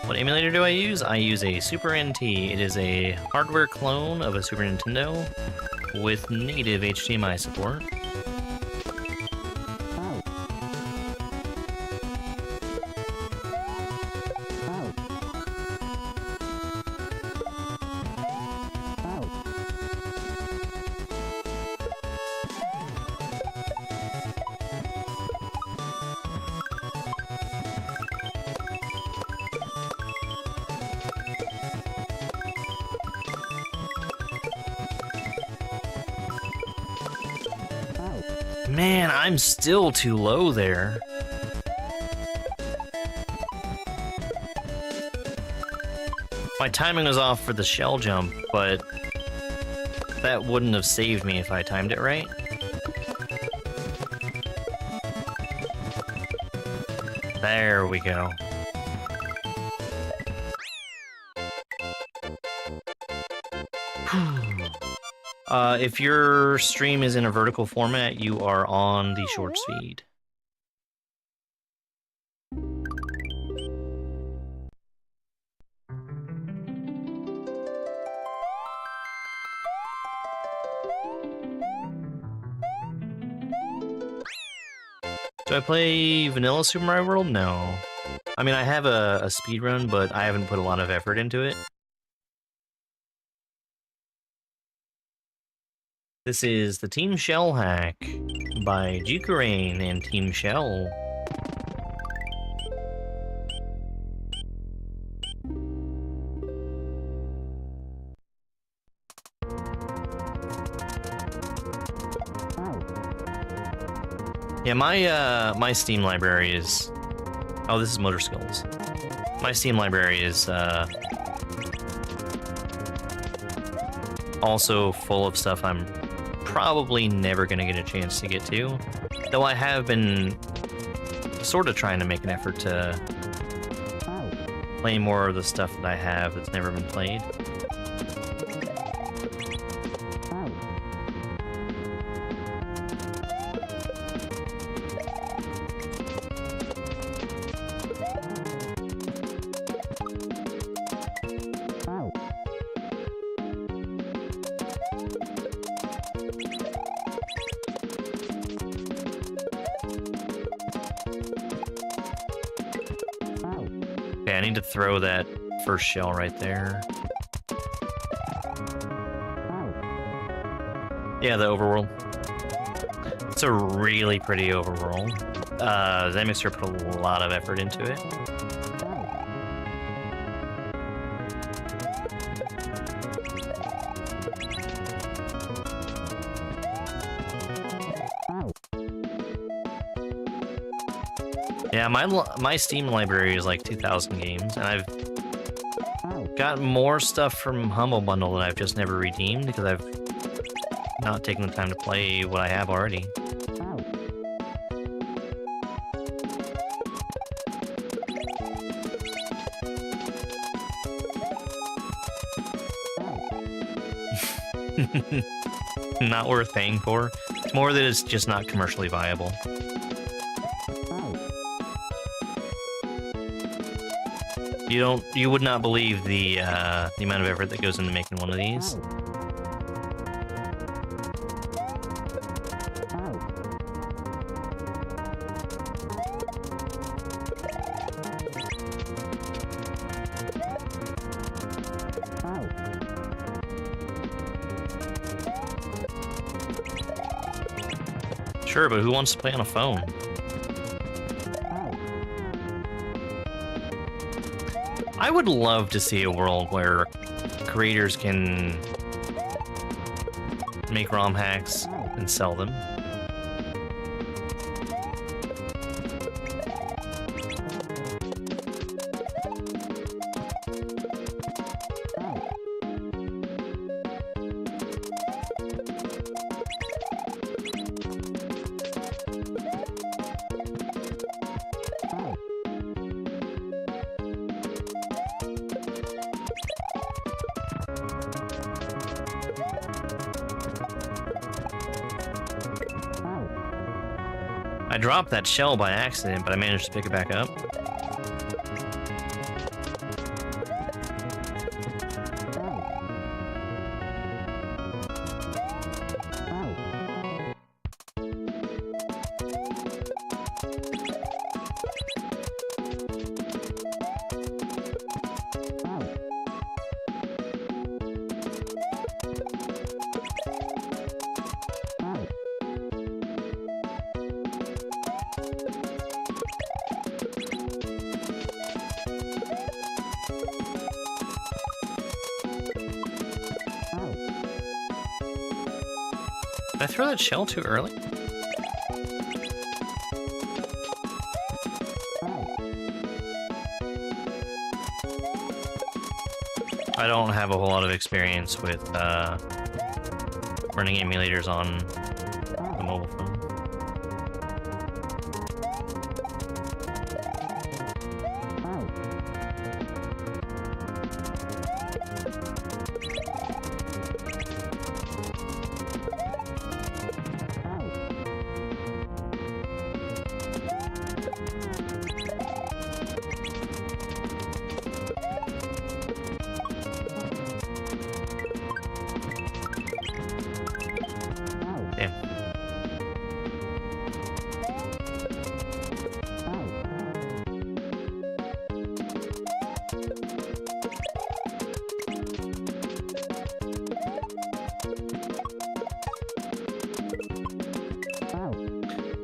B: What emulator do I use? I use a Super NT. It is a hardware clone of a Super Nintendo with native HDMI support. Man, I'm still too low there. My timing was off for the shell jump, but that wouldn't have saved me if I timed it right. There we go. If your stream is in a vertical format, you are on the short speed. Do I play Vanilla Super Mario World? No. I mean, I have a speed run, but I haven't put a lot of effort into it. This is the Team Shell hack by Jikurein and Team Shell. Yeah, my Steam library is... Oh, this is Motor Skills. My Steam library is also full of stuff I'm probably never going to get a chance to get to. Though I have been sort of trying to make an effort to play more of the stuff that I have that's never been played. Okay, I need to throw that first shell right there. Yeah, the overworld. It's a really pretty overworld. xamaxer put a lot of effort into it. Yeah, my Steam library is like 2,000 games, and I've got more stuff from Humble Bundle that I've just never redeemed because I've not taken the time to play what I have already. Not worth paying for. It's more that it's just not commercially viable. You would not believe the amount of effort that goes into making one of these. Sure, but who wants to play on a phone? I would love to see a world where creators can make ROM hacks and sell them. I dropped that shell by accident, but I managed to pick it back up. Did I throw that shell too early? I don't have a whole lot of experience with running emulators on the mobile phone.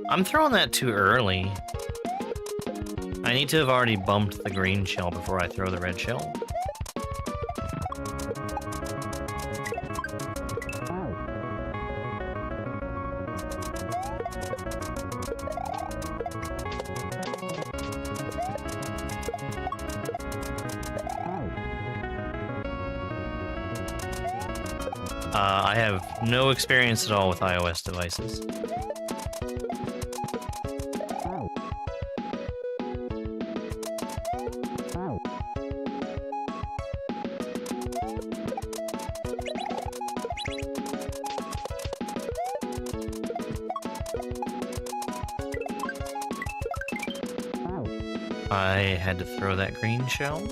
B: I'm throwing that too early. I need to have already bumped the green shell before I throw the red shell. I have no experience at all with iOS devices. I had to throw that green shell.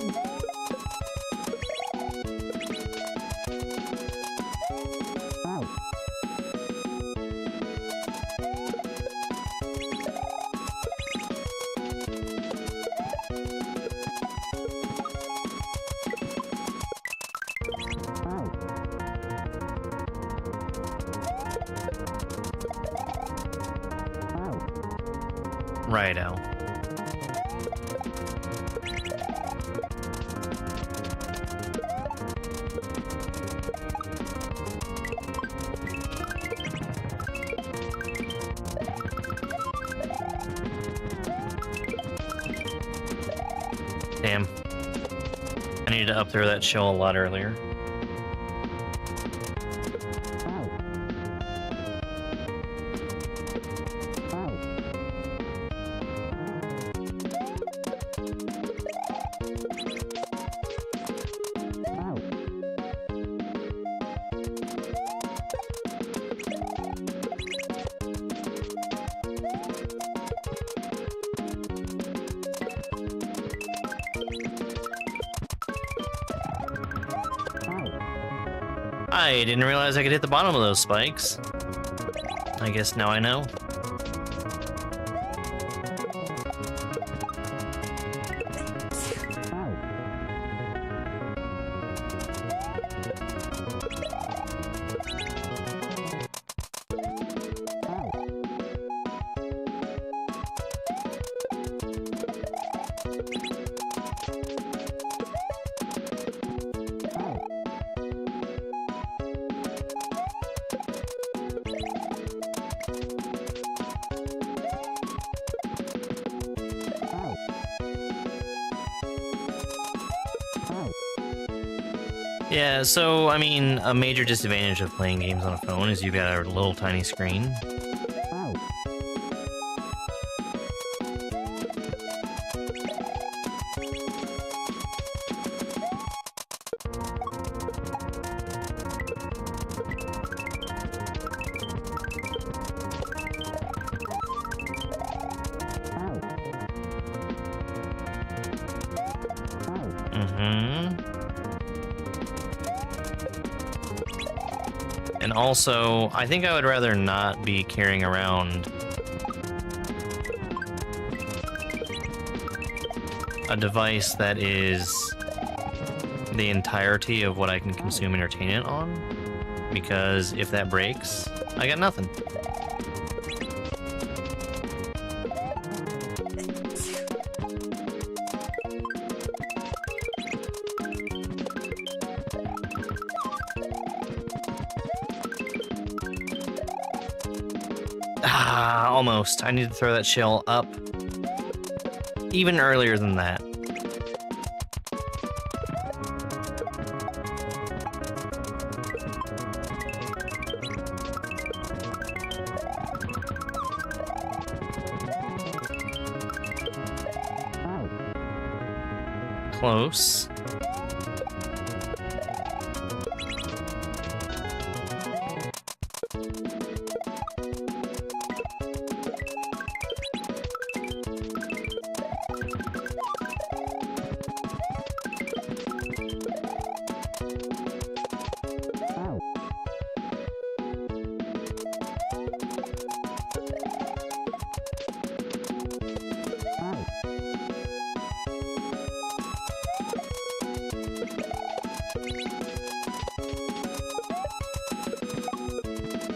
B: Righto. Damn. I needed to up throw that shell a lot earlier. I didn't realize I could hit the bottom of those spikes. I guess now I know. Yeah, so, I mean, a major disadvantage of playing games on a phone is you've got a little tiny screen. And also, I think I would rather not be carrying around a device that is the entirety of what I can consume entertainment on, because if that breaks, I got nothing. Almost. I need to throw that shell up even earlier than that. Close.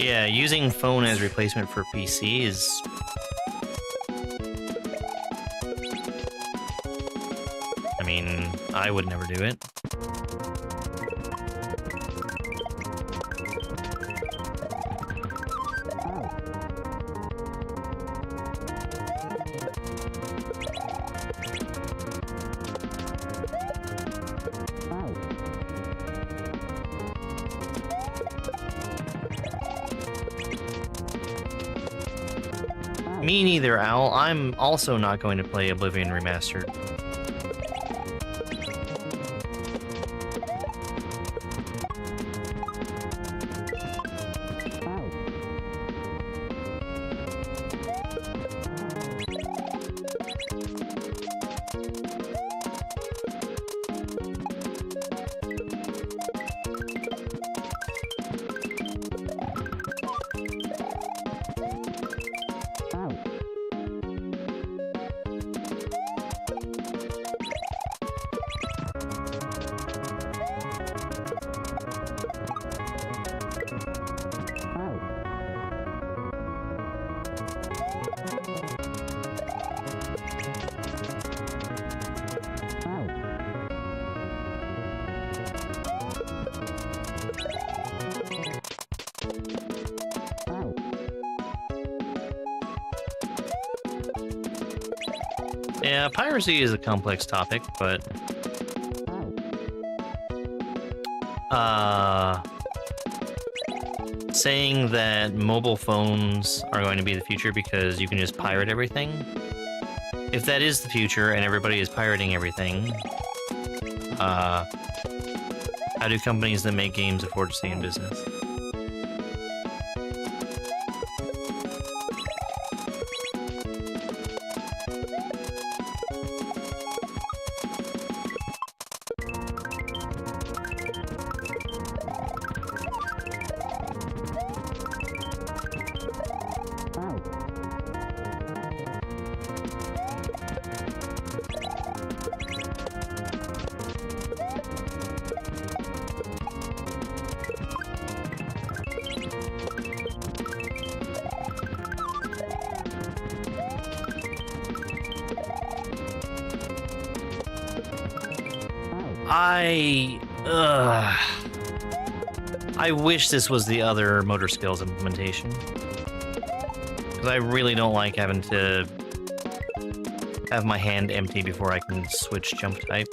B: Yeah, using phone as replacement for PC is... I mean, I would never do it. Me neither, Al. I'm also not going to play Oblivion Remastered. Yeah, piracy is a complex topic, but... saying that mobile phones are going to be the future because you can just pirate everything, if that is the future and everybody is pirating everything, how do companies that make games afford to stay in business? I wish this was the other motor skills implementation. Because I really don't like having to have my hand empty before I can switch jump type.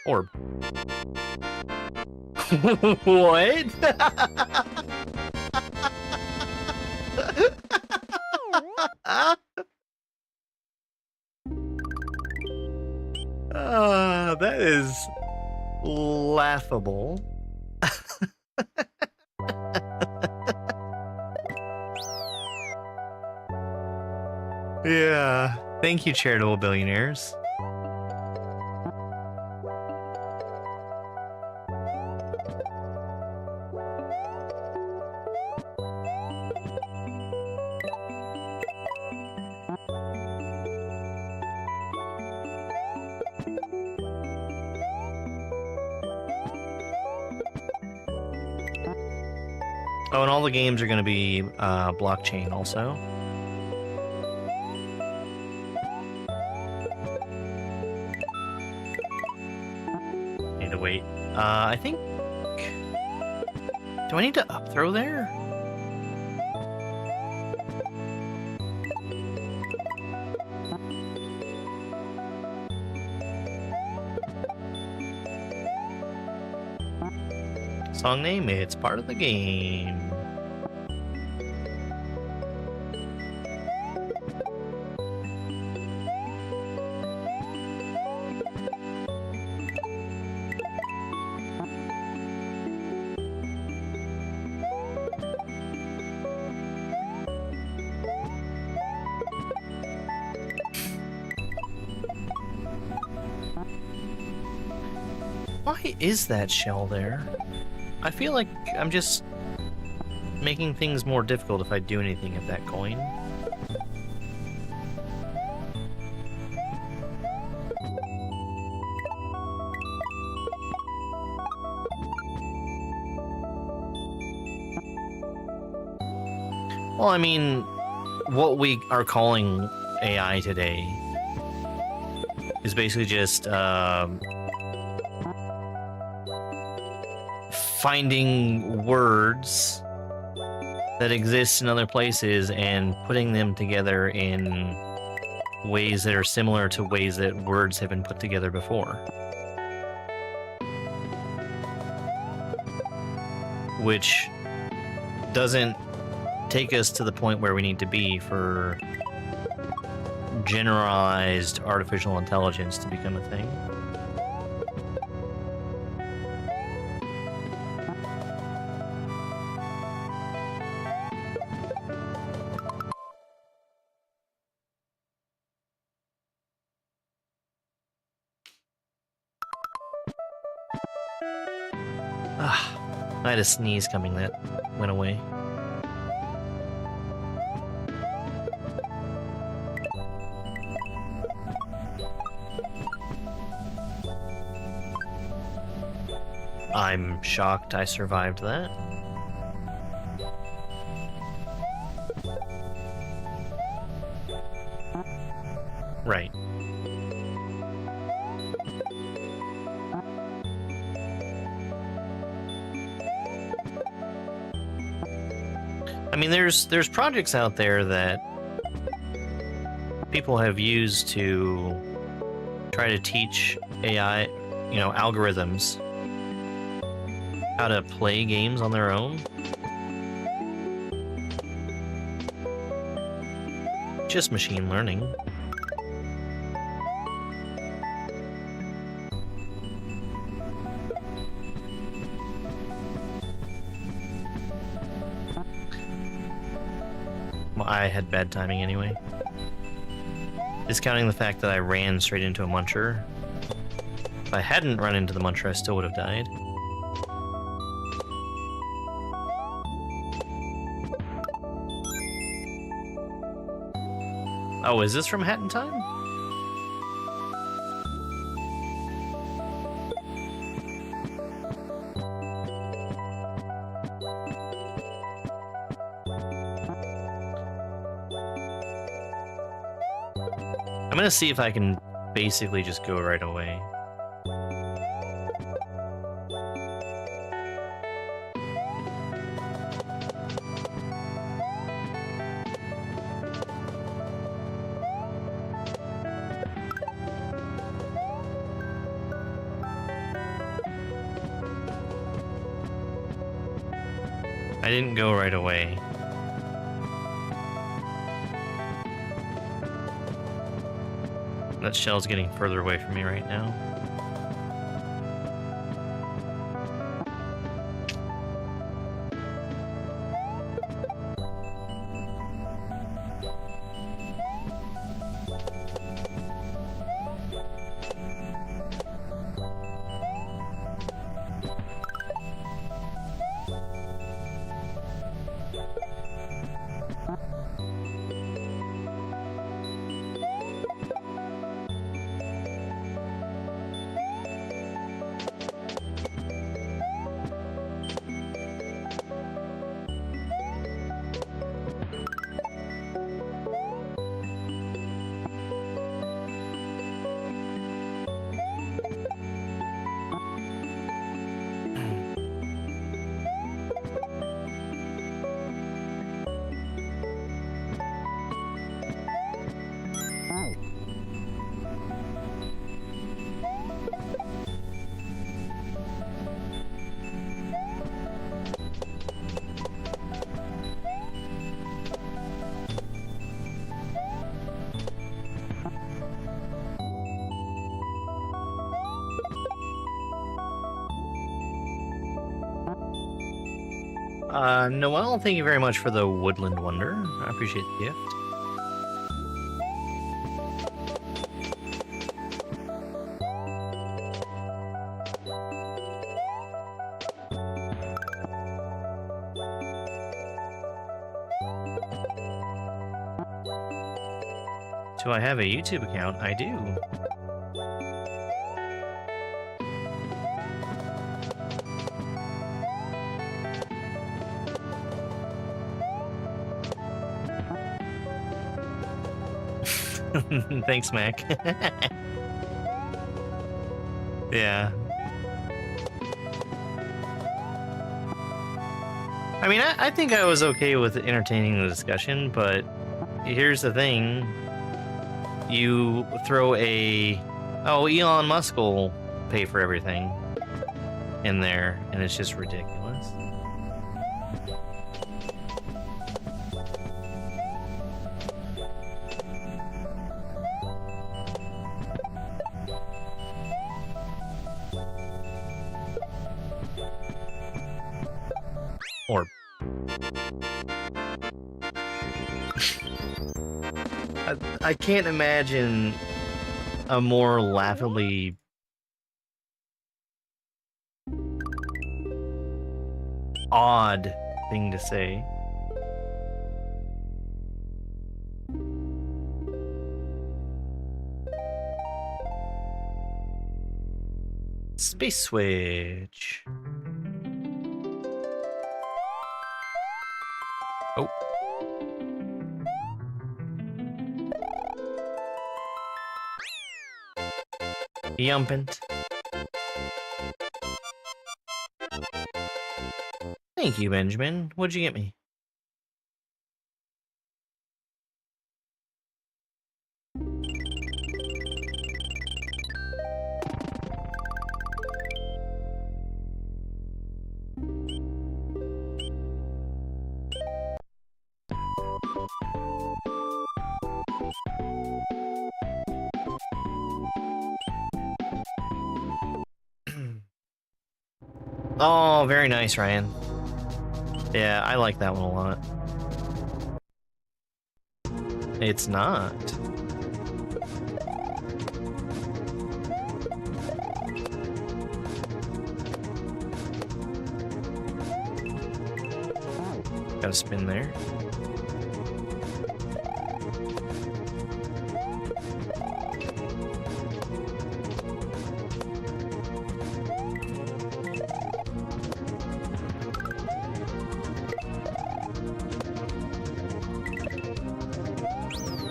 B: Orb. What? That is laughable. Yeah. Thank you, charitable billionaires. Oh, and all the games are going to be blockchain also. Need to wait. I think... Do I need to up throw there? Song name, it's part of the game. Why is that shell there? I feel like I'm just making things more difficult if I do anything with that coin. Well, I mean, what we are calling AI today is basically just finding words that exist in other places and putting them together in ways that are similar to ways that words have been put together before. Which doesn't take us to the point where we need to be for generalized artificial intelligence to become a thing. I had a sneeze coming that went away. I'm shocked I survived that. Right. I mean, there's projects out there that people have used to try to teach AI, algorithms how to play games on their own. Just machine learning. Well, I had bad timing anyway. Discounting the fact that I ran straight into a muncher. If I hadn't run into the muncher, I still would have died. Oh, is this from Hat in Time? I'm gonna see if I can basically just go right away. I didn't go right away. That shell's getting further away from me right now. Noelle, thank you very much for the Woodland Wonder. I appreciate the gift. Do I have a YouTube account? I do. Thanks, Mac. Yeah. I mean, I think I was okay with entertaining the discussion, but here's the thing. You throw oh, Elon Musk will pay for everything in there, and it's just ridiculous. Or I can't imagine a more laughably odd thing to say. Space Switch. Oh. Yumpint. Thank you, Benjamin. What'd you get me? Oh, very nice, Ryan. Yeah, I like that one a lot. It's not. Got a spin there.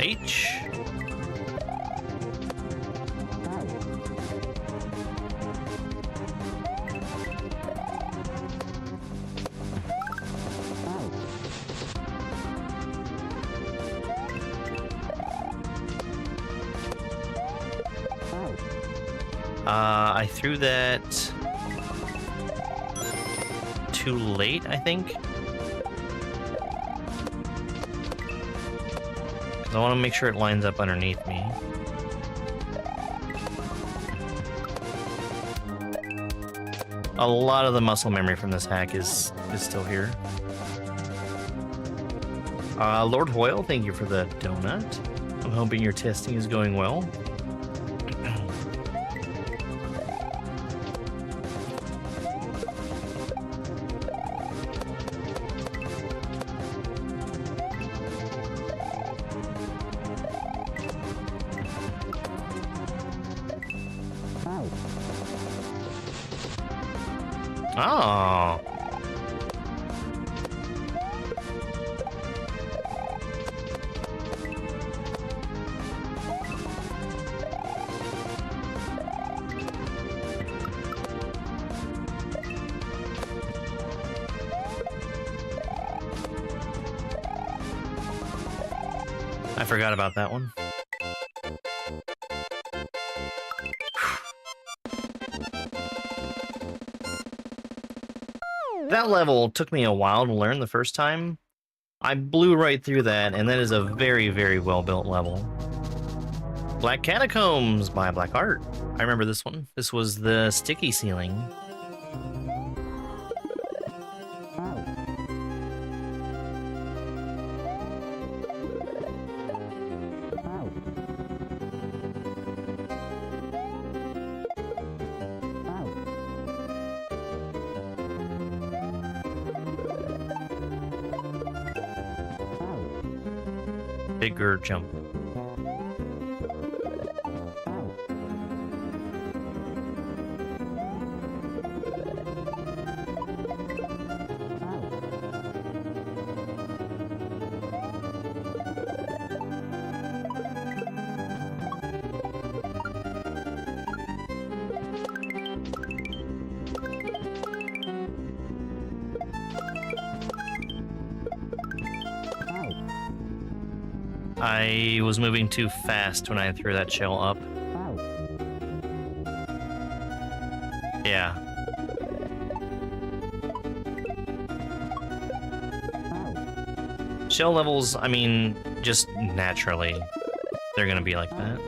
B: H. I threw that too late, I think. I want to make sure it lines up underneath me. A lot of the muscle memory from this hack is still here. Lord Hoyle, thank you for the donut. I'm hoping your testing is going well. Oh. I forgot about that one. That level took me a while to learn the first time. I blew right through that, and that is a very, very well-built level. Black Catacombs by Black Art. I remember this one. This was the sticky ceiling. Bigger jump. I was moving too fast when I threw that shell up. Yeah. Shell levels, I mean, just naturally, they're gonna be like that.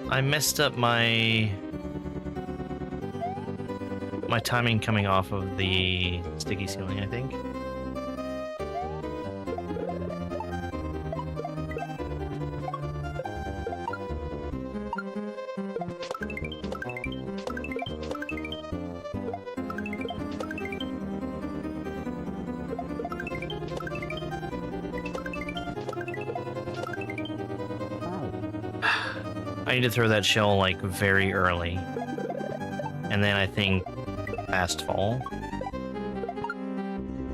B: I messed up my timing coming off of the sticky ceiling, I think. I need to throw that shell like very early, and then I think fast fall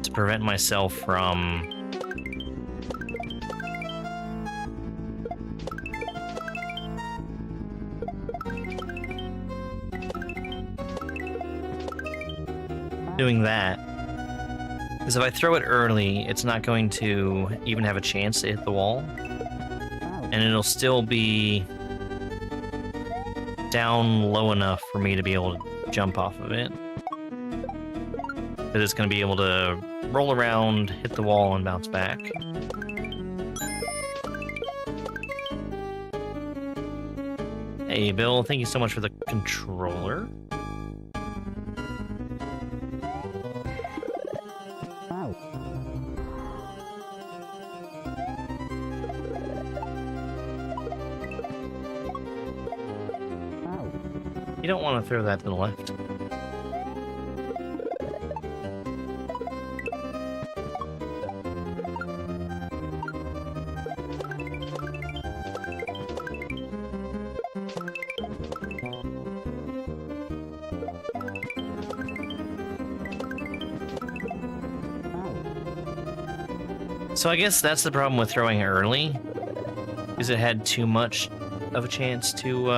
B: to prevent myself from doing that. Because if I throw it early, it's not going to even have a chance to hit the wall, and it'll still be down low enough for me to be able to jump off of it. Because it's going to be able to roll around, hit the wall, and bounce back. Hey, Bill, thank you so much for the controller. You don't want to throw that to the left. So I guess that's the problem with throwing it early, is it had too much of a chance to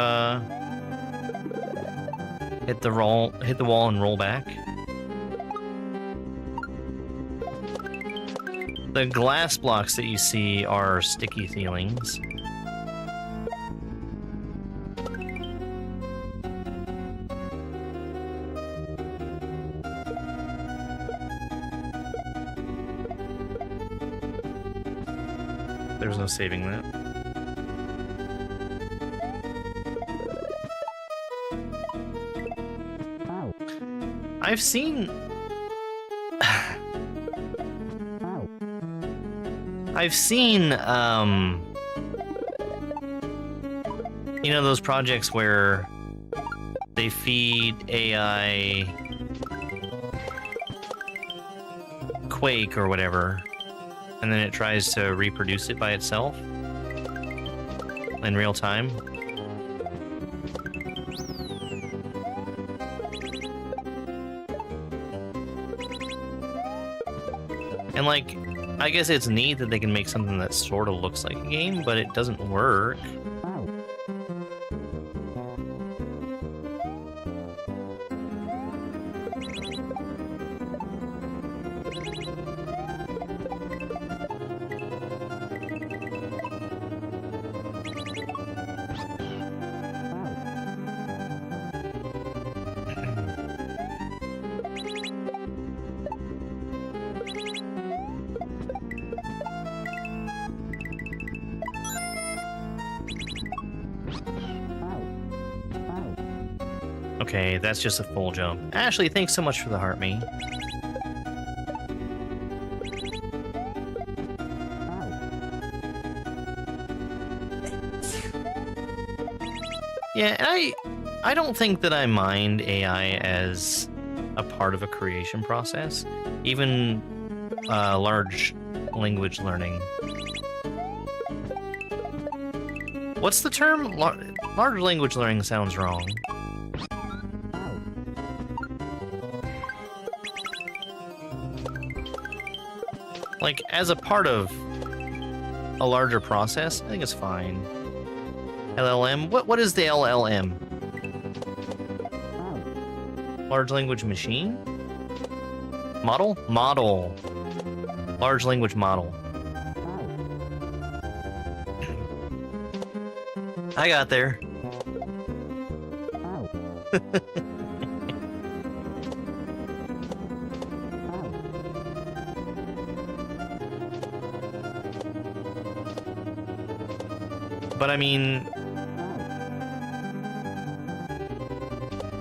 B: hit the wall and roll back. The glass blocks that you see are sticky ceilings. There's no saving that. I've seen you know, those projects where they feed AI Quake or whatever, and then it tries to reproduce it by itself in real time. And like, I guess it's neat that they can make something that sort of looks like a game, but it doesn't work. Okay, that's just a full jump. Ashley, thanks so much for the heart me. Yeah, and I don't think that I mind AI as a part of a creation process, even large language learning. What's the term? Large language learning sounds wrong. Like, as a part of a larger process, I think it's fine. LLM? What is the LLM? Large language machine? Model? Model. Large language model. I got there. But I mean,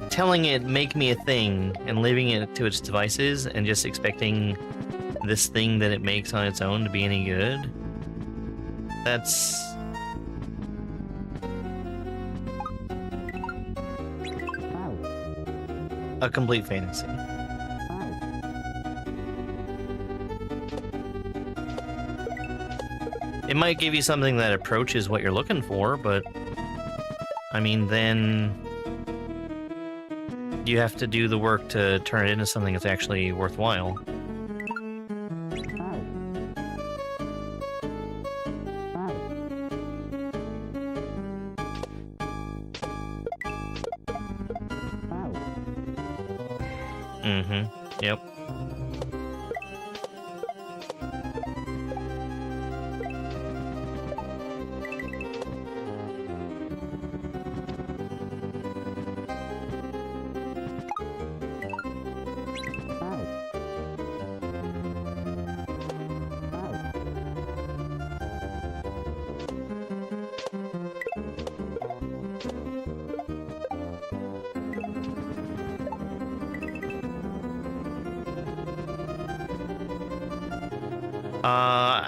B: telling it make me a thing and leaving it to its devices and just expecting this thing that it makes on its own to be any good, that's a complete fantasy. It might give you something that approaches what you're looking for, but I mean, then you have to do the work to turn it into something that's actually worthwhile. Mm-hmm. Yep.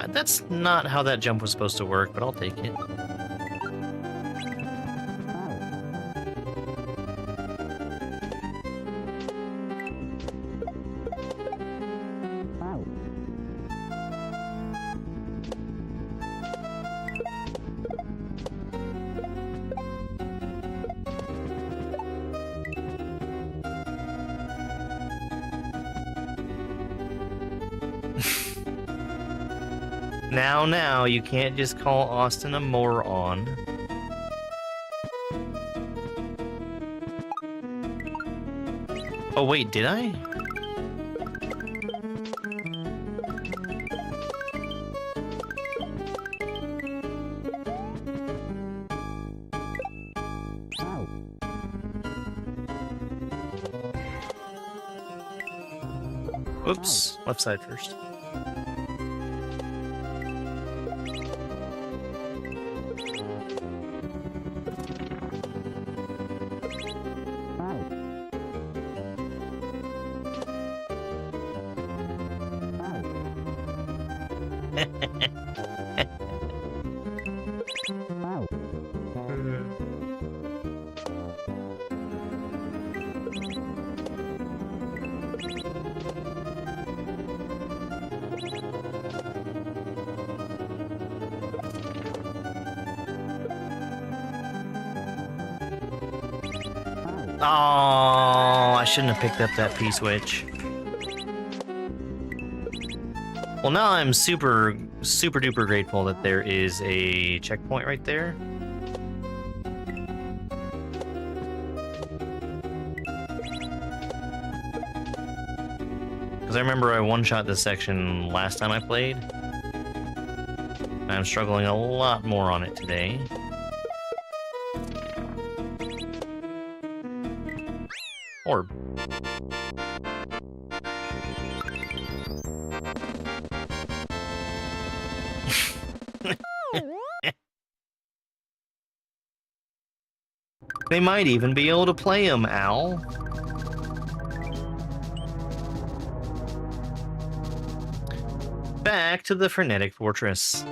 B: That's not how that jump was supposed to work, but I'll take it. Now, you can't just call Austin a moron. Oh wait, did I? Oops, left side first. Oh, I shouldn't have picked up that P-switch. Well, now I'm super duper grateful that there is a checkpoint right there. Because I remember I one-shot this section last time I played. I'm struggling a lot more on it today. Orb. They might even be able to play him, Al. Back to the Frenetic Fortress.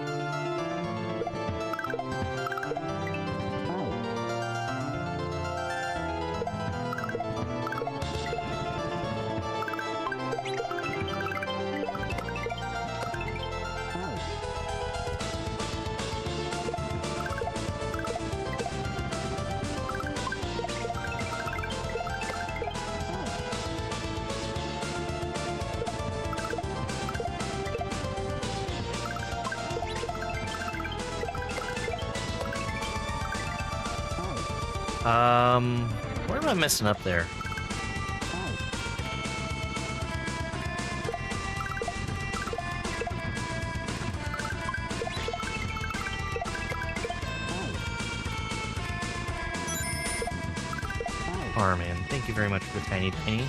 B: Where am I messing up there? Armin, thank you very much for the tiny penny.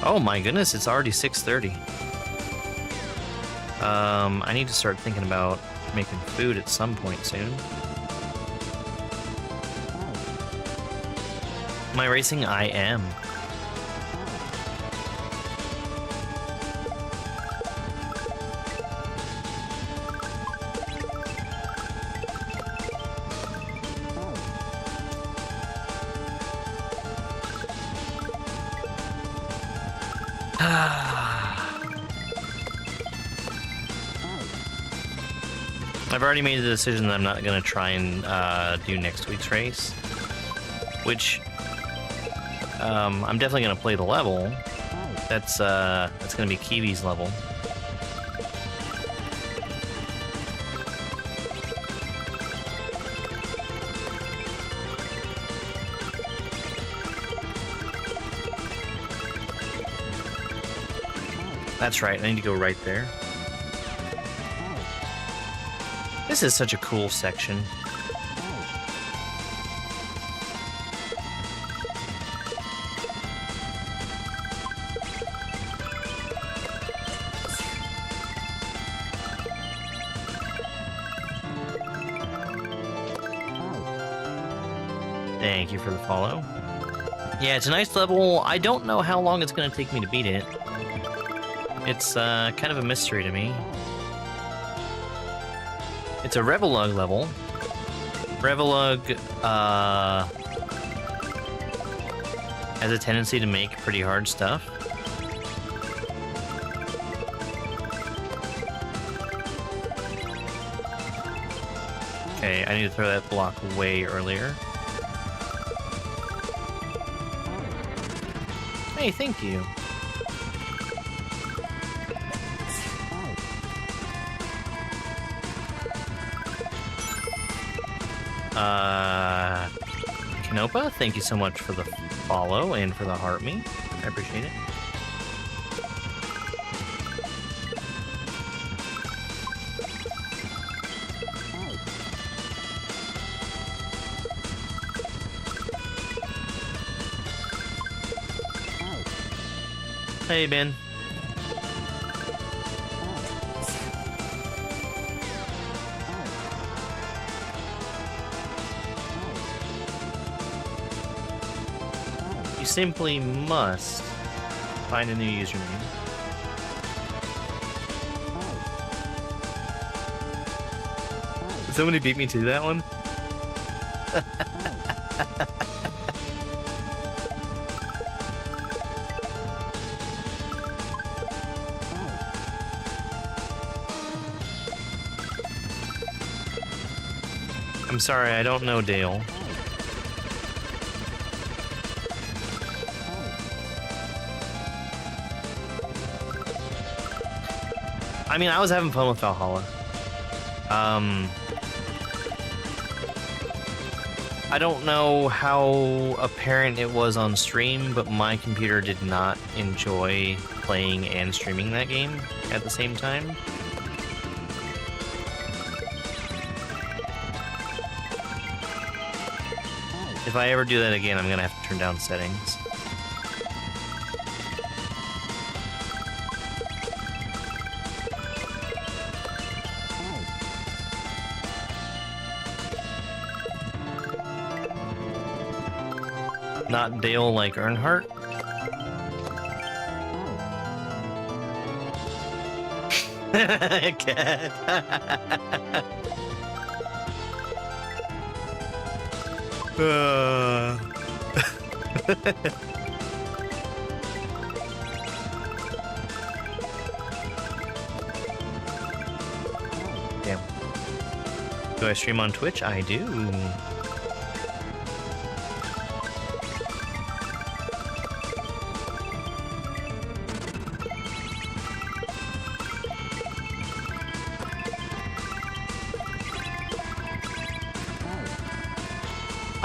B: Oh my goodness, it's already 6:30. I need to start thinking about making food at some point soon. Am I racing? I am. I've already made the decision that I'm not going to try and do next week's race, which I'm definitely going to play the level. That's going to be Kiwi's level. That's right, I need to go right there. This is such a cool section. Thank you for the follow. Yeah, it's a nice level. I don't know how long it's going to take me to beat it. It's kind of a mystery to me. It's a Revelug level. Revelug has a tendency to make pretty hard stuff. Okay, I need to throw that block way earlier. Hey, thank you. Kanopa, thank you so much for the follow and for the heart me. I appreciate it. Hey, Ben. You simply must find a new username. Did somebody beat me to that one? I'm sorry, I don't know Dale. I mean, I was having fun with Valhalla. I don't know how apparent it was on stream, but my computer did not enjoy playing and streaming that game at the same time. If I ever do that again, I'm gonna have to turn down settings. Not Dale like Earnhardt. Cat. Damn. Do I stream on Twitch? I do.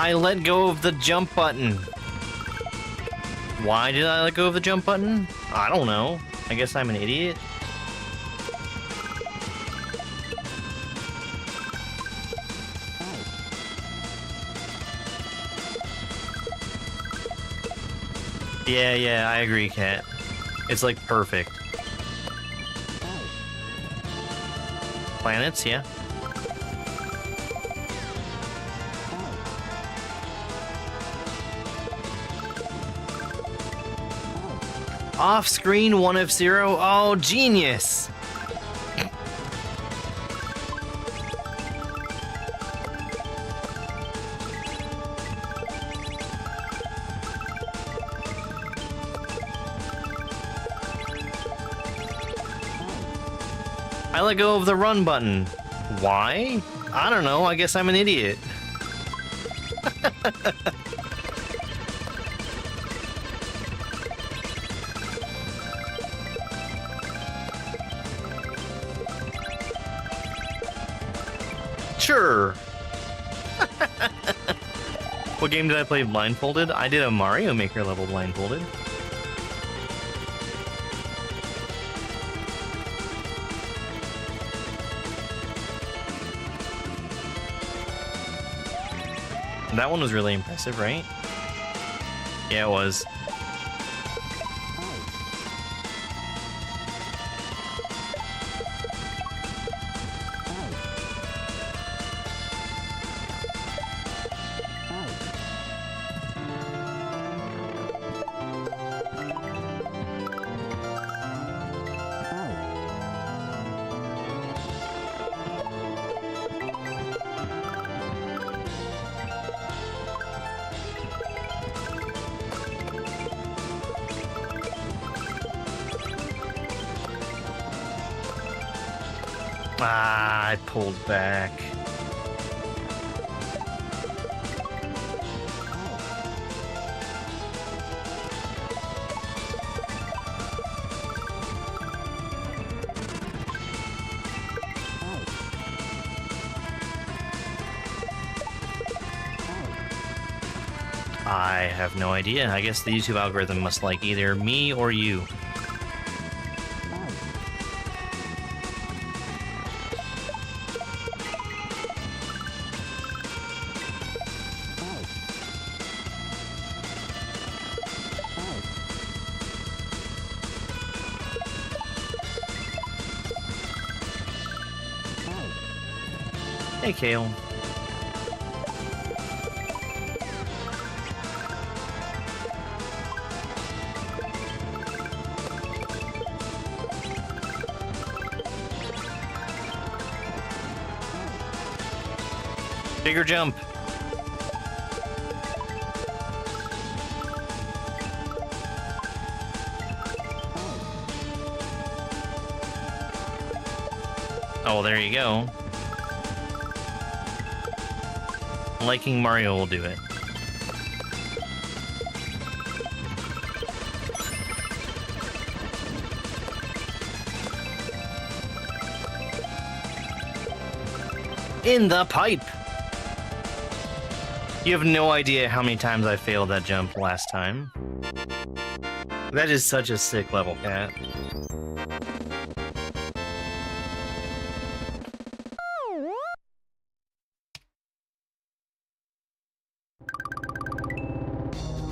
B: I let go of the jump button. Why did I let go of the jump button? I don't know. I guess I'm an idiot. Yeah, I agree, Kat. It's like perfect. Planets, yeah. Off-screen 1F0? Oh, genius! I let go of the run button. Why? I don't know. I guess I'm an idiot. Sure. What game did I play blindfolded? I did a Mario Maker level blindfolded. That one was really impressive, right? Yeah, it was. Ah, I pulled back. I have no idea. I guess the YouTube algorithm must like either me or you. Hey, Kale. Bigger jump. Oh, there you go. Liking Mario will do it. In the pipe! You have no idea how many times I failed that jump last time. That is such a sick level, Cat.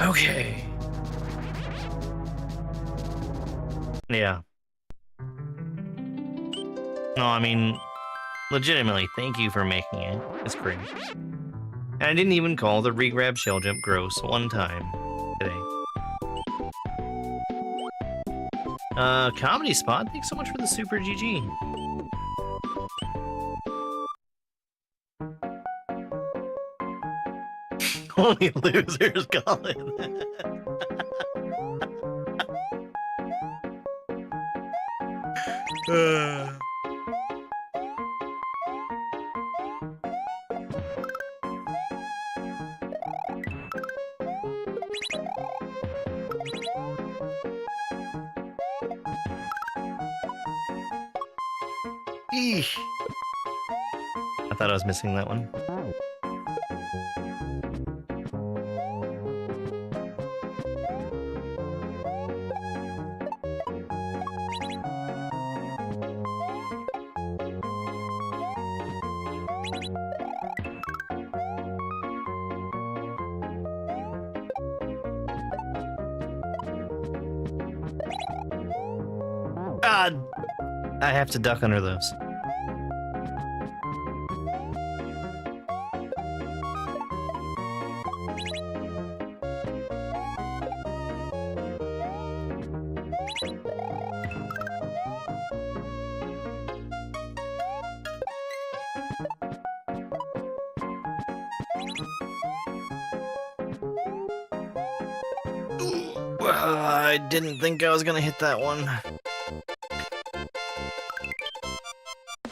B: Okay. Yeah. No, I mean, legitimately, thank you for making it. It's great. And I didn't even call the regrab shell jump gross one time today. Comedy Spot, thanks so much for the super GG. Only losers call it that. Eesh. I thought I was missing that one. God! I have to duck under those. I didn't think I was gonna hit that one.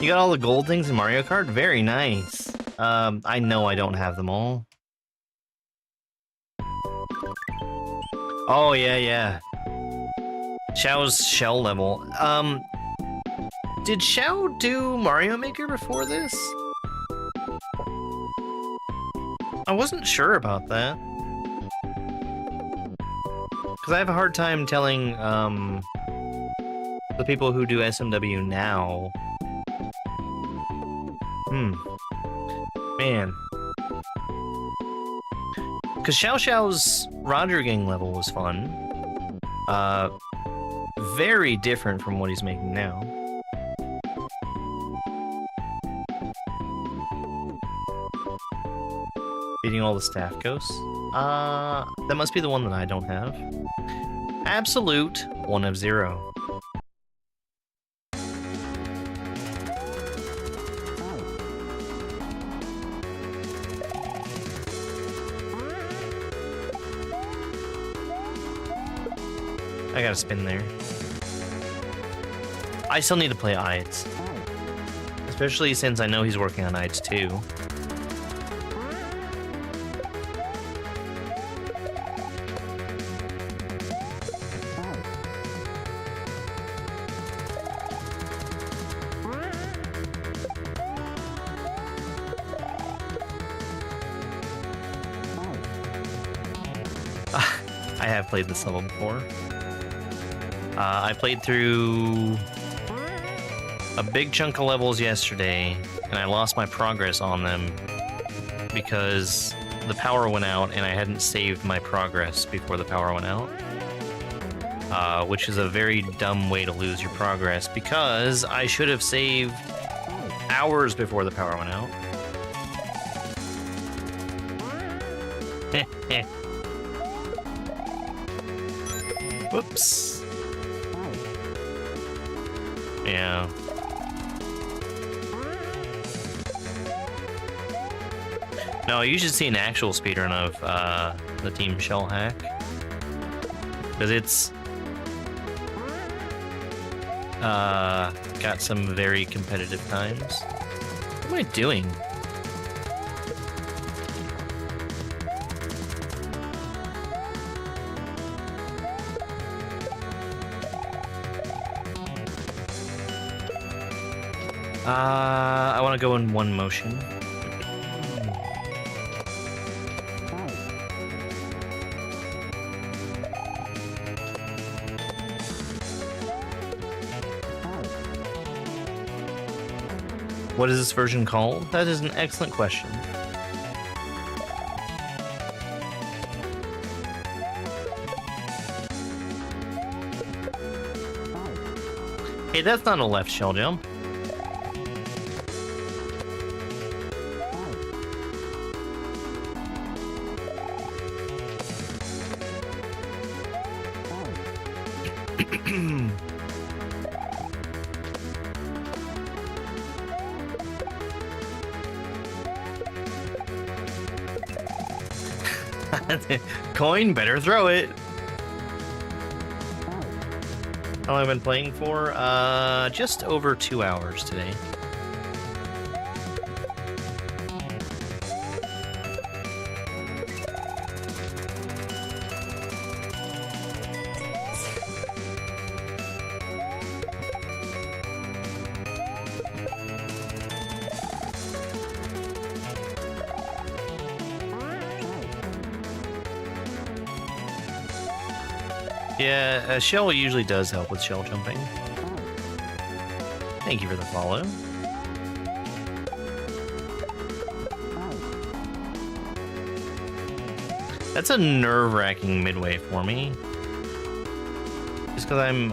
B: You got all the gold things in Mario Kart? Very nice. I know I don't have them all. Oh, yeah. Xiao's shell level. Did Xiao do Mario Maker before this? I wasn't sure about that. Because I have a hard time telling, the people who do SMW now. Man. Because Xiao's Roger Gang level was fun. Very different from what he's making now. Beating all the staff ghosts? That must be the one that I don't have. Absolute 1 of 0. I gotta spin there. I still need to play Ides. Especially since I know he's working on Ides too. I have played this level before. I played through a big chunk of levels yesterday, and I lost my progress on them because the power went out and I hadn't saved my progress before the power went out. Which is a very dumb way to lose your progress because I should have saved hours before the power went out. Whoops. Yeah. No, you should see an actual speedrun of the Team Shell hack. Because it's got some very competitive times. What am I doing? I want to go in one motion. What is this version called? That is an excellent question. Hey, that's not a left shell jump. Coin, better throw it. How long have I been playing for? Just over 2 hours today. Yeah, shell usually does help with shell jumping. Thank you for the follow. That's a nerve-wracking midway for me. Just because I'm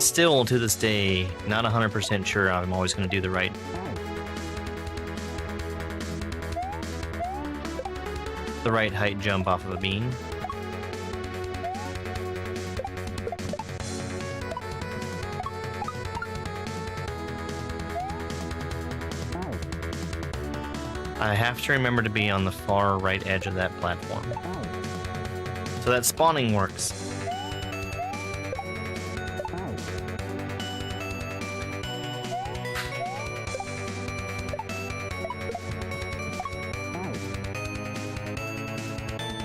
B: still, to this day, not 100% sure I'm always going to do the right height jump off of a bean. I have to remember to be on the far right edge of that platform. So that spawning works.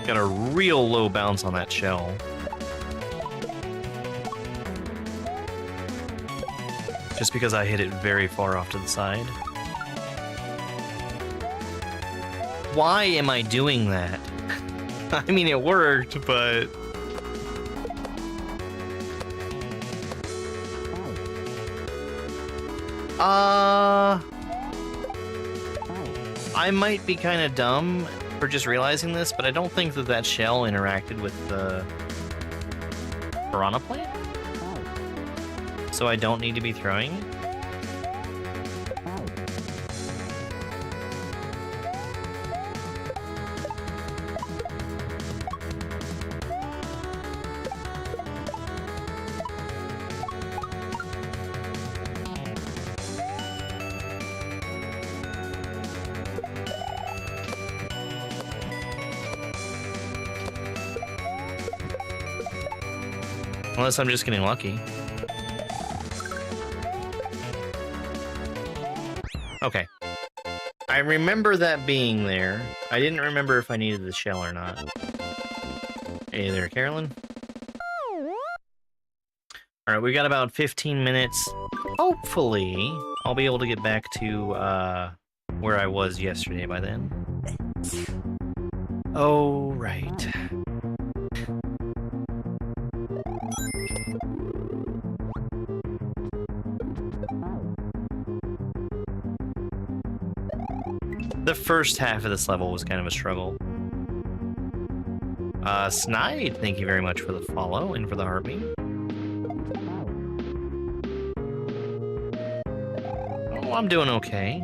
B: Got a real low bounce on that shell. Just because I hit it very far off to the side. Why am I doing that? I mean, it worked, but... I might be kind of dumb for just realizing this, but I don't think that that shell interacted with the piranha plant. So I don't need to be throwing it. Unless I'm just getting lucky. Okay. I remember that being there. I didn't remember if I needed the shell or not. Hey there, Carolyn. Alright, we got about 15 minutes. Hopefully, I'll be able to get back to where I was yesterday by then. Oh, right. The first half of this level was kind of a struggle. Snide, thank you very much for the follow and for the heartbeat. Oh, I'm doing okay.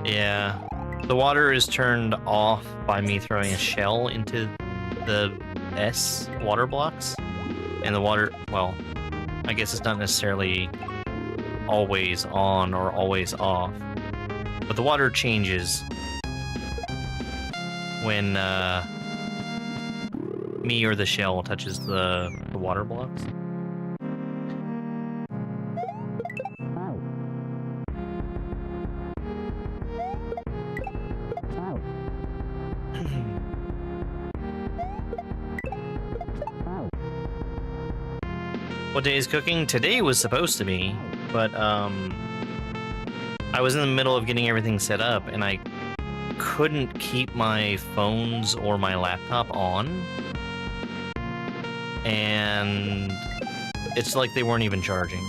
B: Yeah. The water is turned off by me throwing a shell into the S water blocks. And the water, well, I guess it's not necessarily always on or always off. But the water changes when me or the shell touches the water blocks. What day is cooking? Today was supposed to be, but I was in the middle of getting everything set up and I couldn't keep my phones or my laptop on. And it's like they weren't even charging.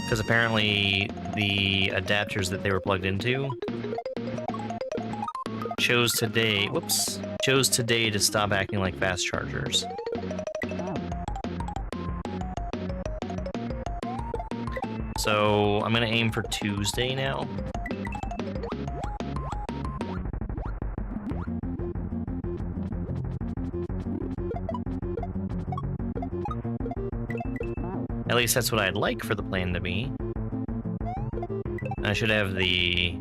B: Because apparently the adapters that they were plugged into chose today to stop acting like fast chargers. So I'm gonna aim for Tuesday now. At least that's what I'd like for the plan to be. I should have the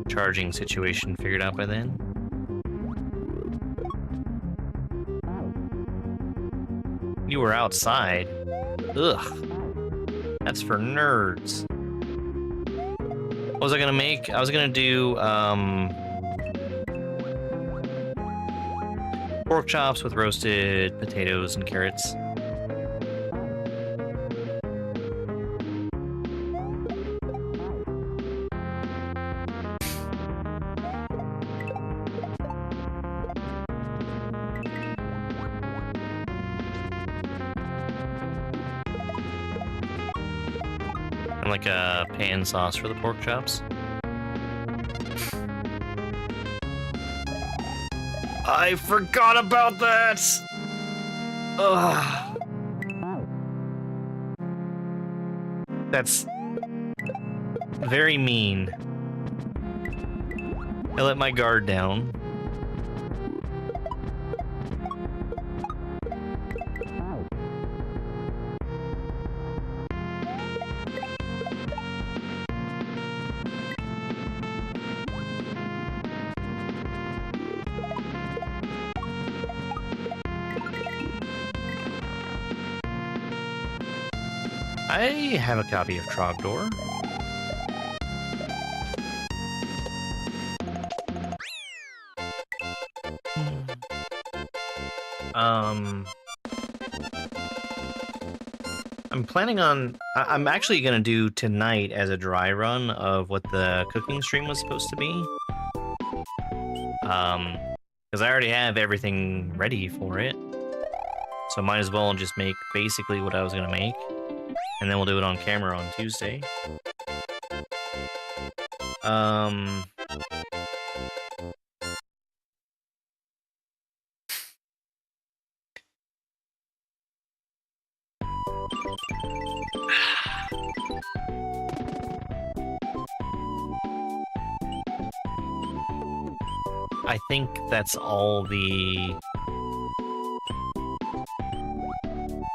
B: charging situation figured out by then. You were outside. Ugh. That's for nerds. What was I gonna make? I was gonna do pork chops with roasted potatoes and carrots. And like a pan sauce for the pork chops. I forgot about that! Ugh. That's very mean. I let my guard down. I have a copy of Trogdor. I'm planning on... I'm actually going to do tonight as a dry run of what the cooking stream was supposed to be. Because I already have everything ready for it. So might as well just make basically what I was going to make. And then we'll do it on camera on Tuesday. I think that's all the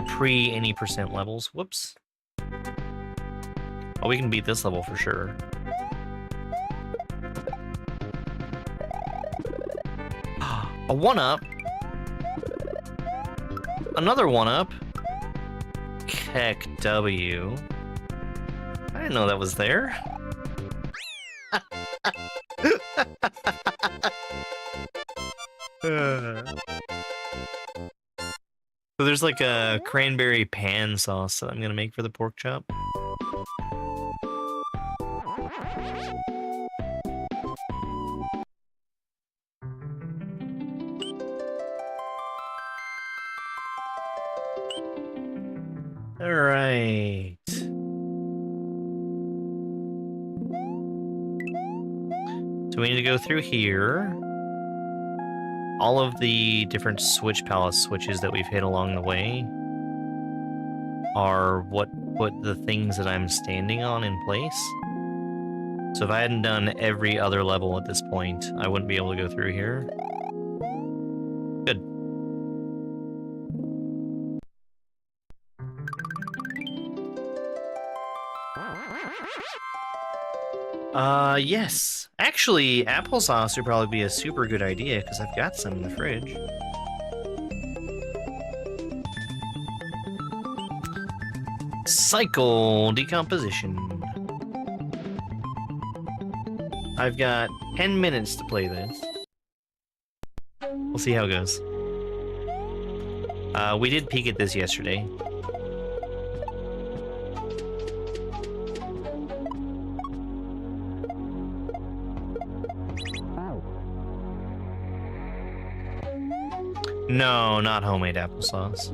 B: pre any percent levels. Whoops. Oh, we can beat this level for sure. A 1-up. Another 1-up. Heck W. I didn't know that was there. So there's like a cranberry pan sauce that I'm gonna make for the pork chop. All right. So we need to go through here. All of the different switch palace switches that we've hit along the way are what put the things that I'm standing on in place. So if I hadn't done every other level at this point, I wouldn't be able to go through here. Good. Yes. Actually, applesauce would probably be a super good idea, because I've got some in the fridge. Cycle decomposition. I've got 10 minutes to play this. We'll see how it goes. We did peek at this yesterday. No, not homemade applesauce.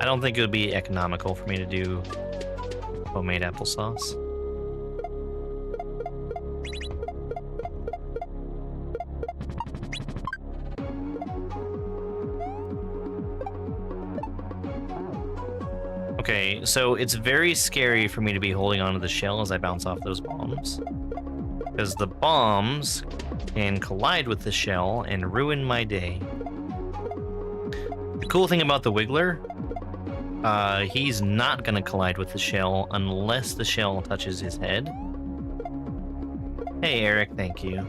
B: I don't think it would be economical for me to do homemade applesauce. Okay, so it's very scary for me to be holding onto the shell as I bounce off those bombs. Because the bombs can collide with the shell and ruin my day. The cool thing about the Wiggler, he's not going to collide with the shell unless the shell touches his head. Hey Eric, thank you.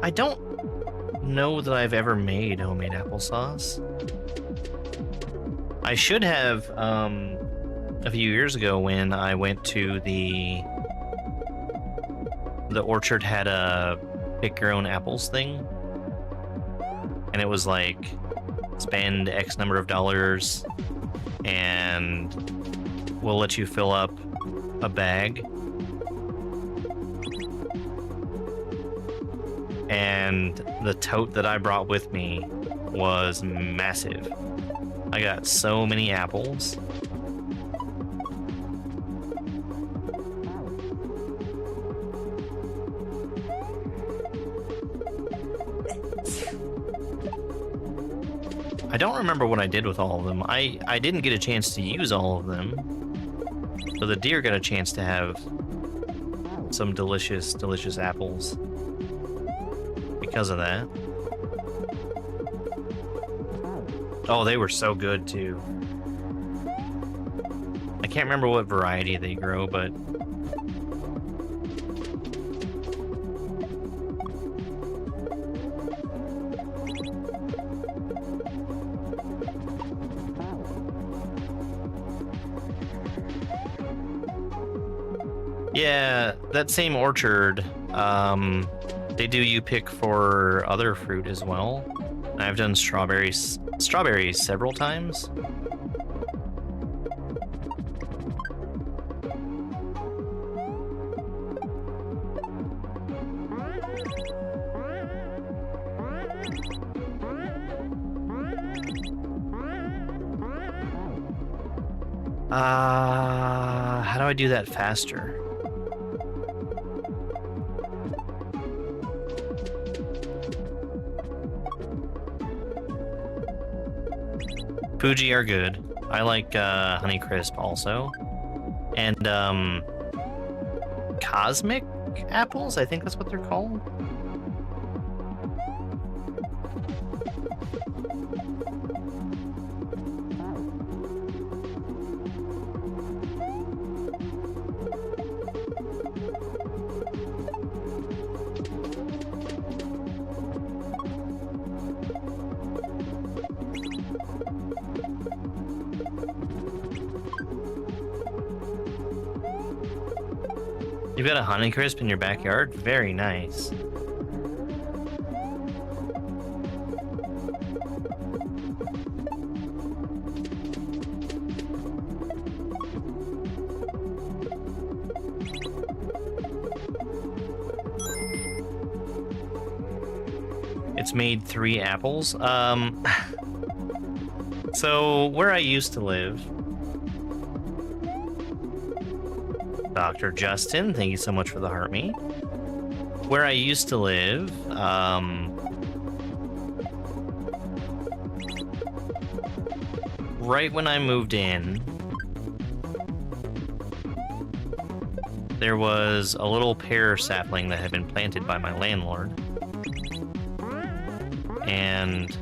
B: I don't know that I've ever made homemade applesauce. I should have, a few years ago when I went to the orchard had a pick your own apples thing, and it was like spend X number of dollars and we'll let you fill up a bag. And the tote that I brought with me was massive. I got so many apples. I don't remember what I did with all of them. I didn't get a chance to use all of them. So the deer got a chance to have some delicious, delicious apples because of that. Oh, they were so good too. I can't remember what variety they grow, but yeah, that same orchard, they do you pick for other fruit as well. I've done strawberries several times. How do I do that faster? Fuji are good. I like Honeycrisp also. And Cosmic apples? I think that's what they're called. You've got a Honeycrisp in your backyard? Very nice. It's made 3 apples. So where I used to live, Dr. Justin, thank you so much for the heart meat. Where I used to live, right when I moved in, there was a little pear sapling that had been planted by my landlord. And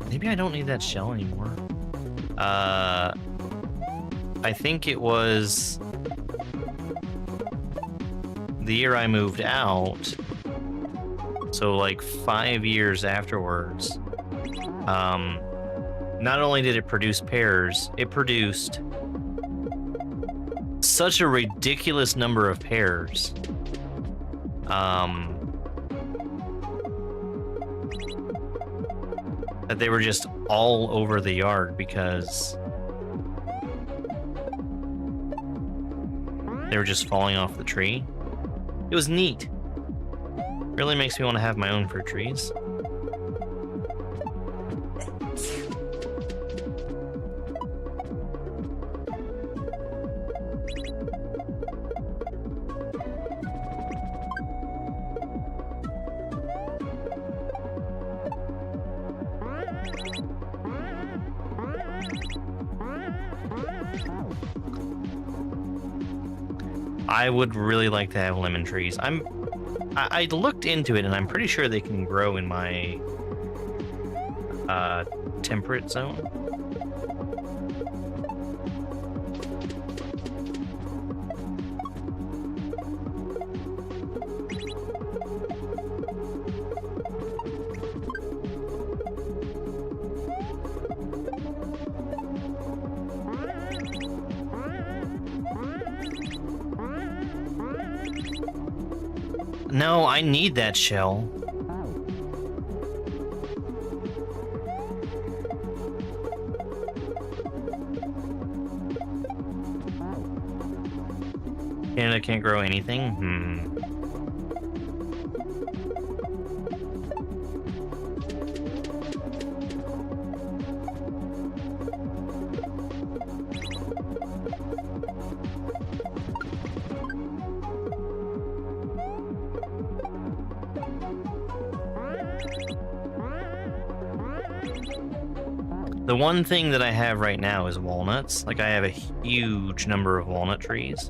B: maybe I don't need that shell anymore. I think it was the year I moved out, so like 5 years afterwards. Not only did it produce pears, it produced such a ridiculous number of pears. That they were just all over the yard because they were just falling off the tree. It was neat. Really makes me want to have my own fruit trees. I would really like to have lemon trees. I looked into it and I'm pretty sure they can grow in my temperate zone. No, I need that shell. Canada can't grow anything? Hmm. The one thing that I have right now is walnuts. Like, I have a huge number of walnut trees.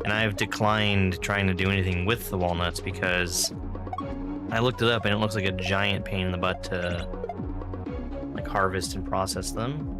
B: And I've declined trying to do anything with the walnuts because I looked it up and it looks like a giant pain in the butt to, like, harvest and process them.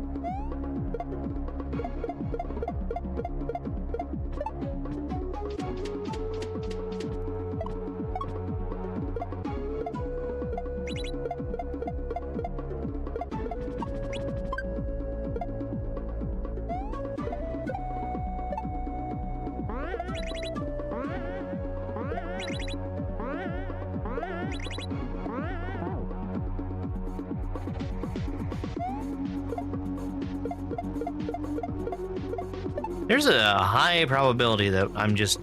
B: There's a high probability that I'm just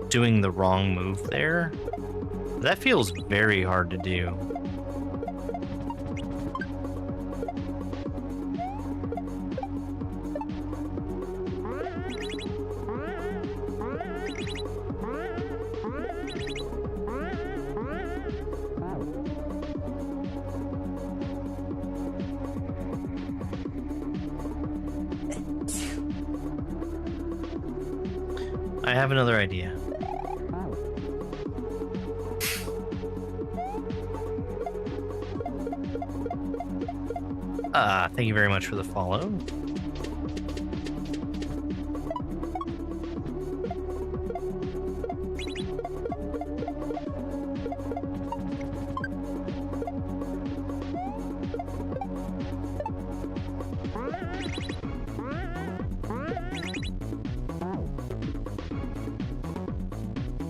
B: doing the wrong move there. That feels very hard to do. I have another idea. Thank you very much for the follow.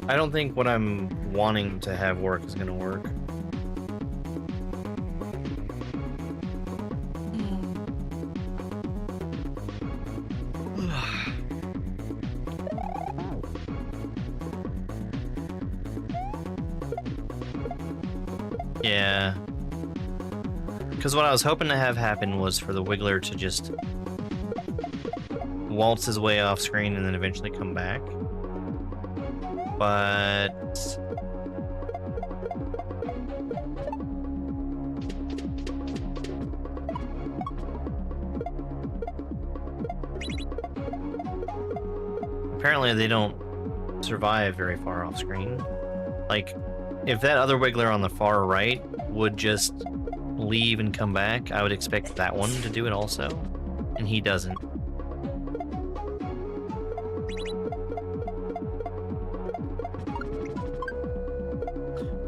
B: I don't think what I'm wanting to have work is going to work. Yeah. Because what I was hoping to have happen was for the Wiggler to just waltz his way off screen and then eventually come back. But apparently they don't survive very far off screen. Like, if that other Wiggler on the far right would just leave and come back, I would expect that one to do it also, and he doesn't.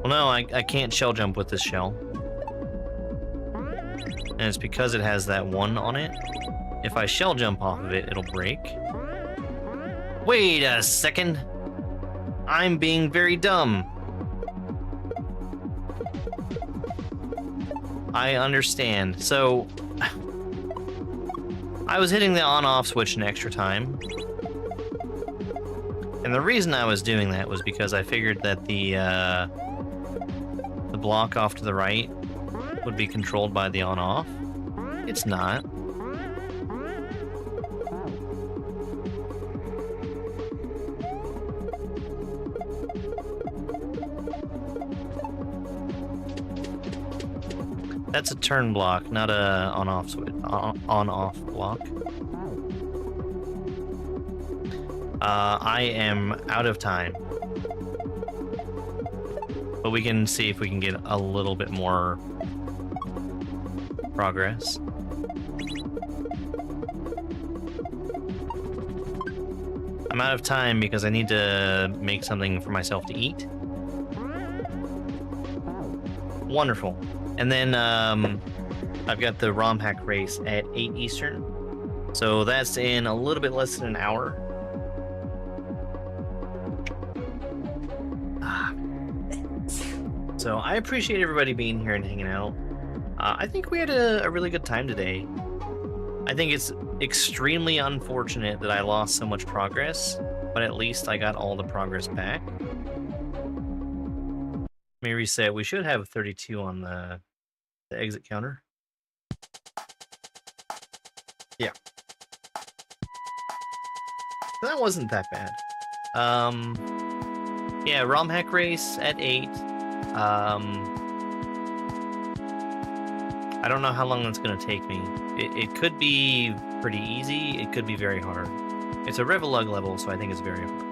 B: Well, no, I can't shell jump with this shell. And it's because it has that one on it. If I shell jump off of it, it'll break. Wait a second. I'm being very dumb. I understand. So, I was hitting the on-off switch an extra time. And the reason I was doing that was because I figured that the block off to the right would be controlled by the on-off. It's not. That's a turn block, not a on-off switch, on-off block. I am out of time. But we can see if we can get a little bit more progress. I'm out of time because I need to make something for myself to eat. Wonderful. And then I've got the ROM hack race at 8 Eastern. So that's in a little bit less than an hour. So I appreciate everybody being here and hanging out. I think we had a really good time today. I think it's extremely unfortunate that I lost so much progress. but at least I got all the progress back. Let me reset. We should have 32 on the exit counter. Yeah. That wasn't that bad. Yeah, ROM hack race at 8. I don't know how long that's going to take me. It could be pretty easy. It could be very hard. It's a Revolug level, so I think it's very hard.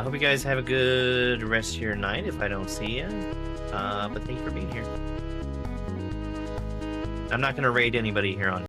B: Hope you guys have a good rest of your night if I don't see you. But thank you for being here. I'm not going to raid anybody here on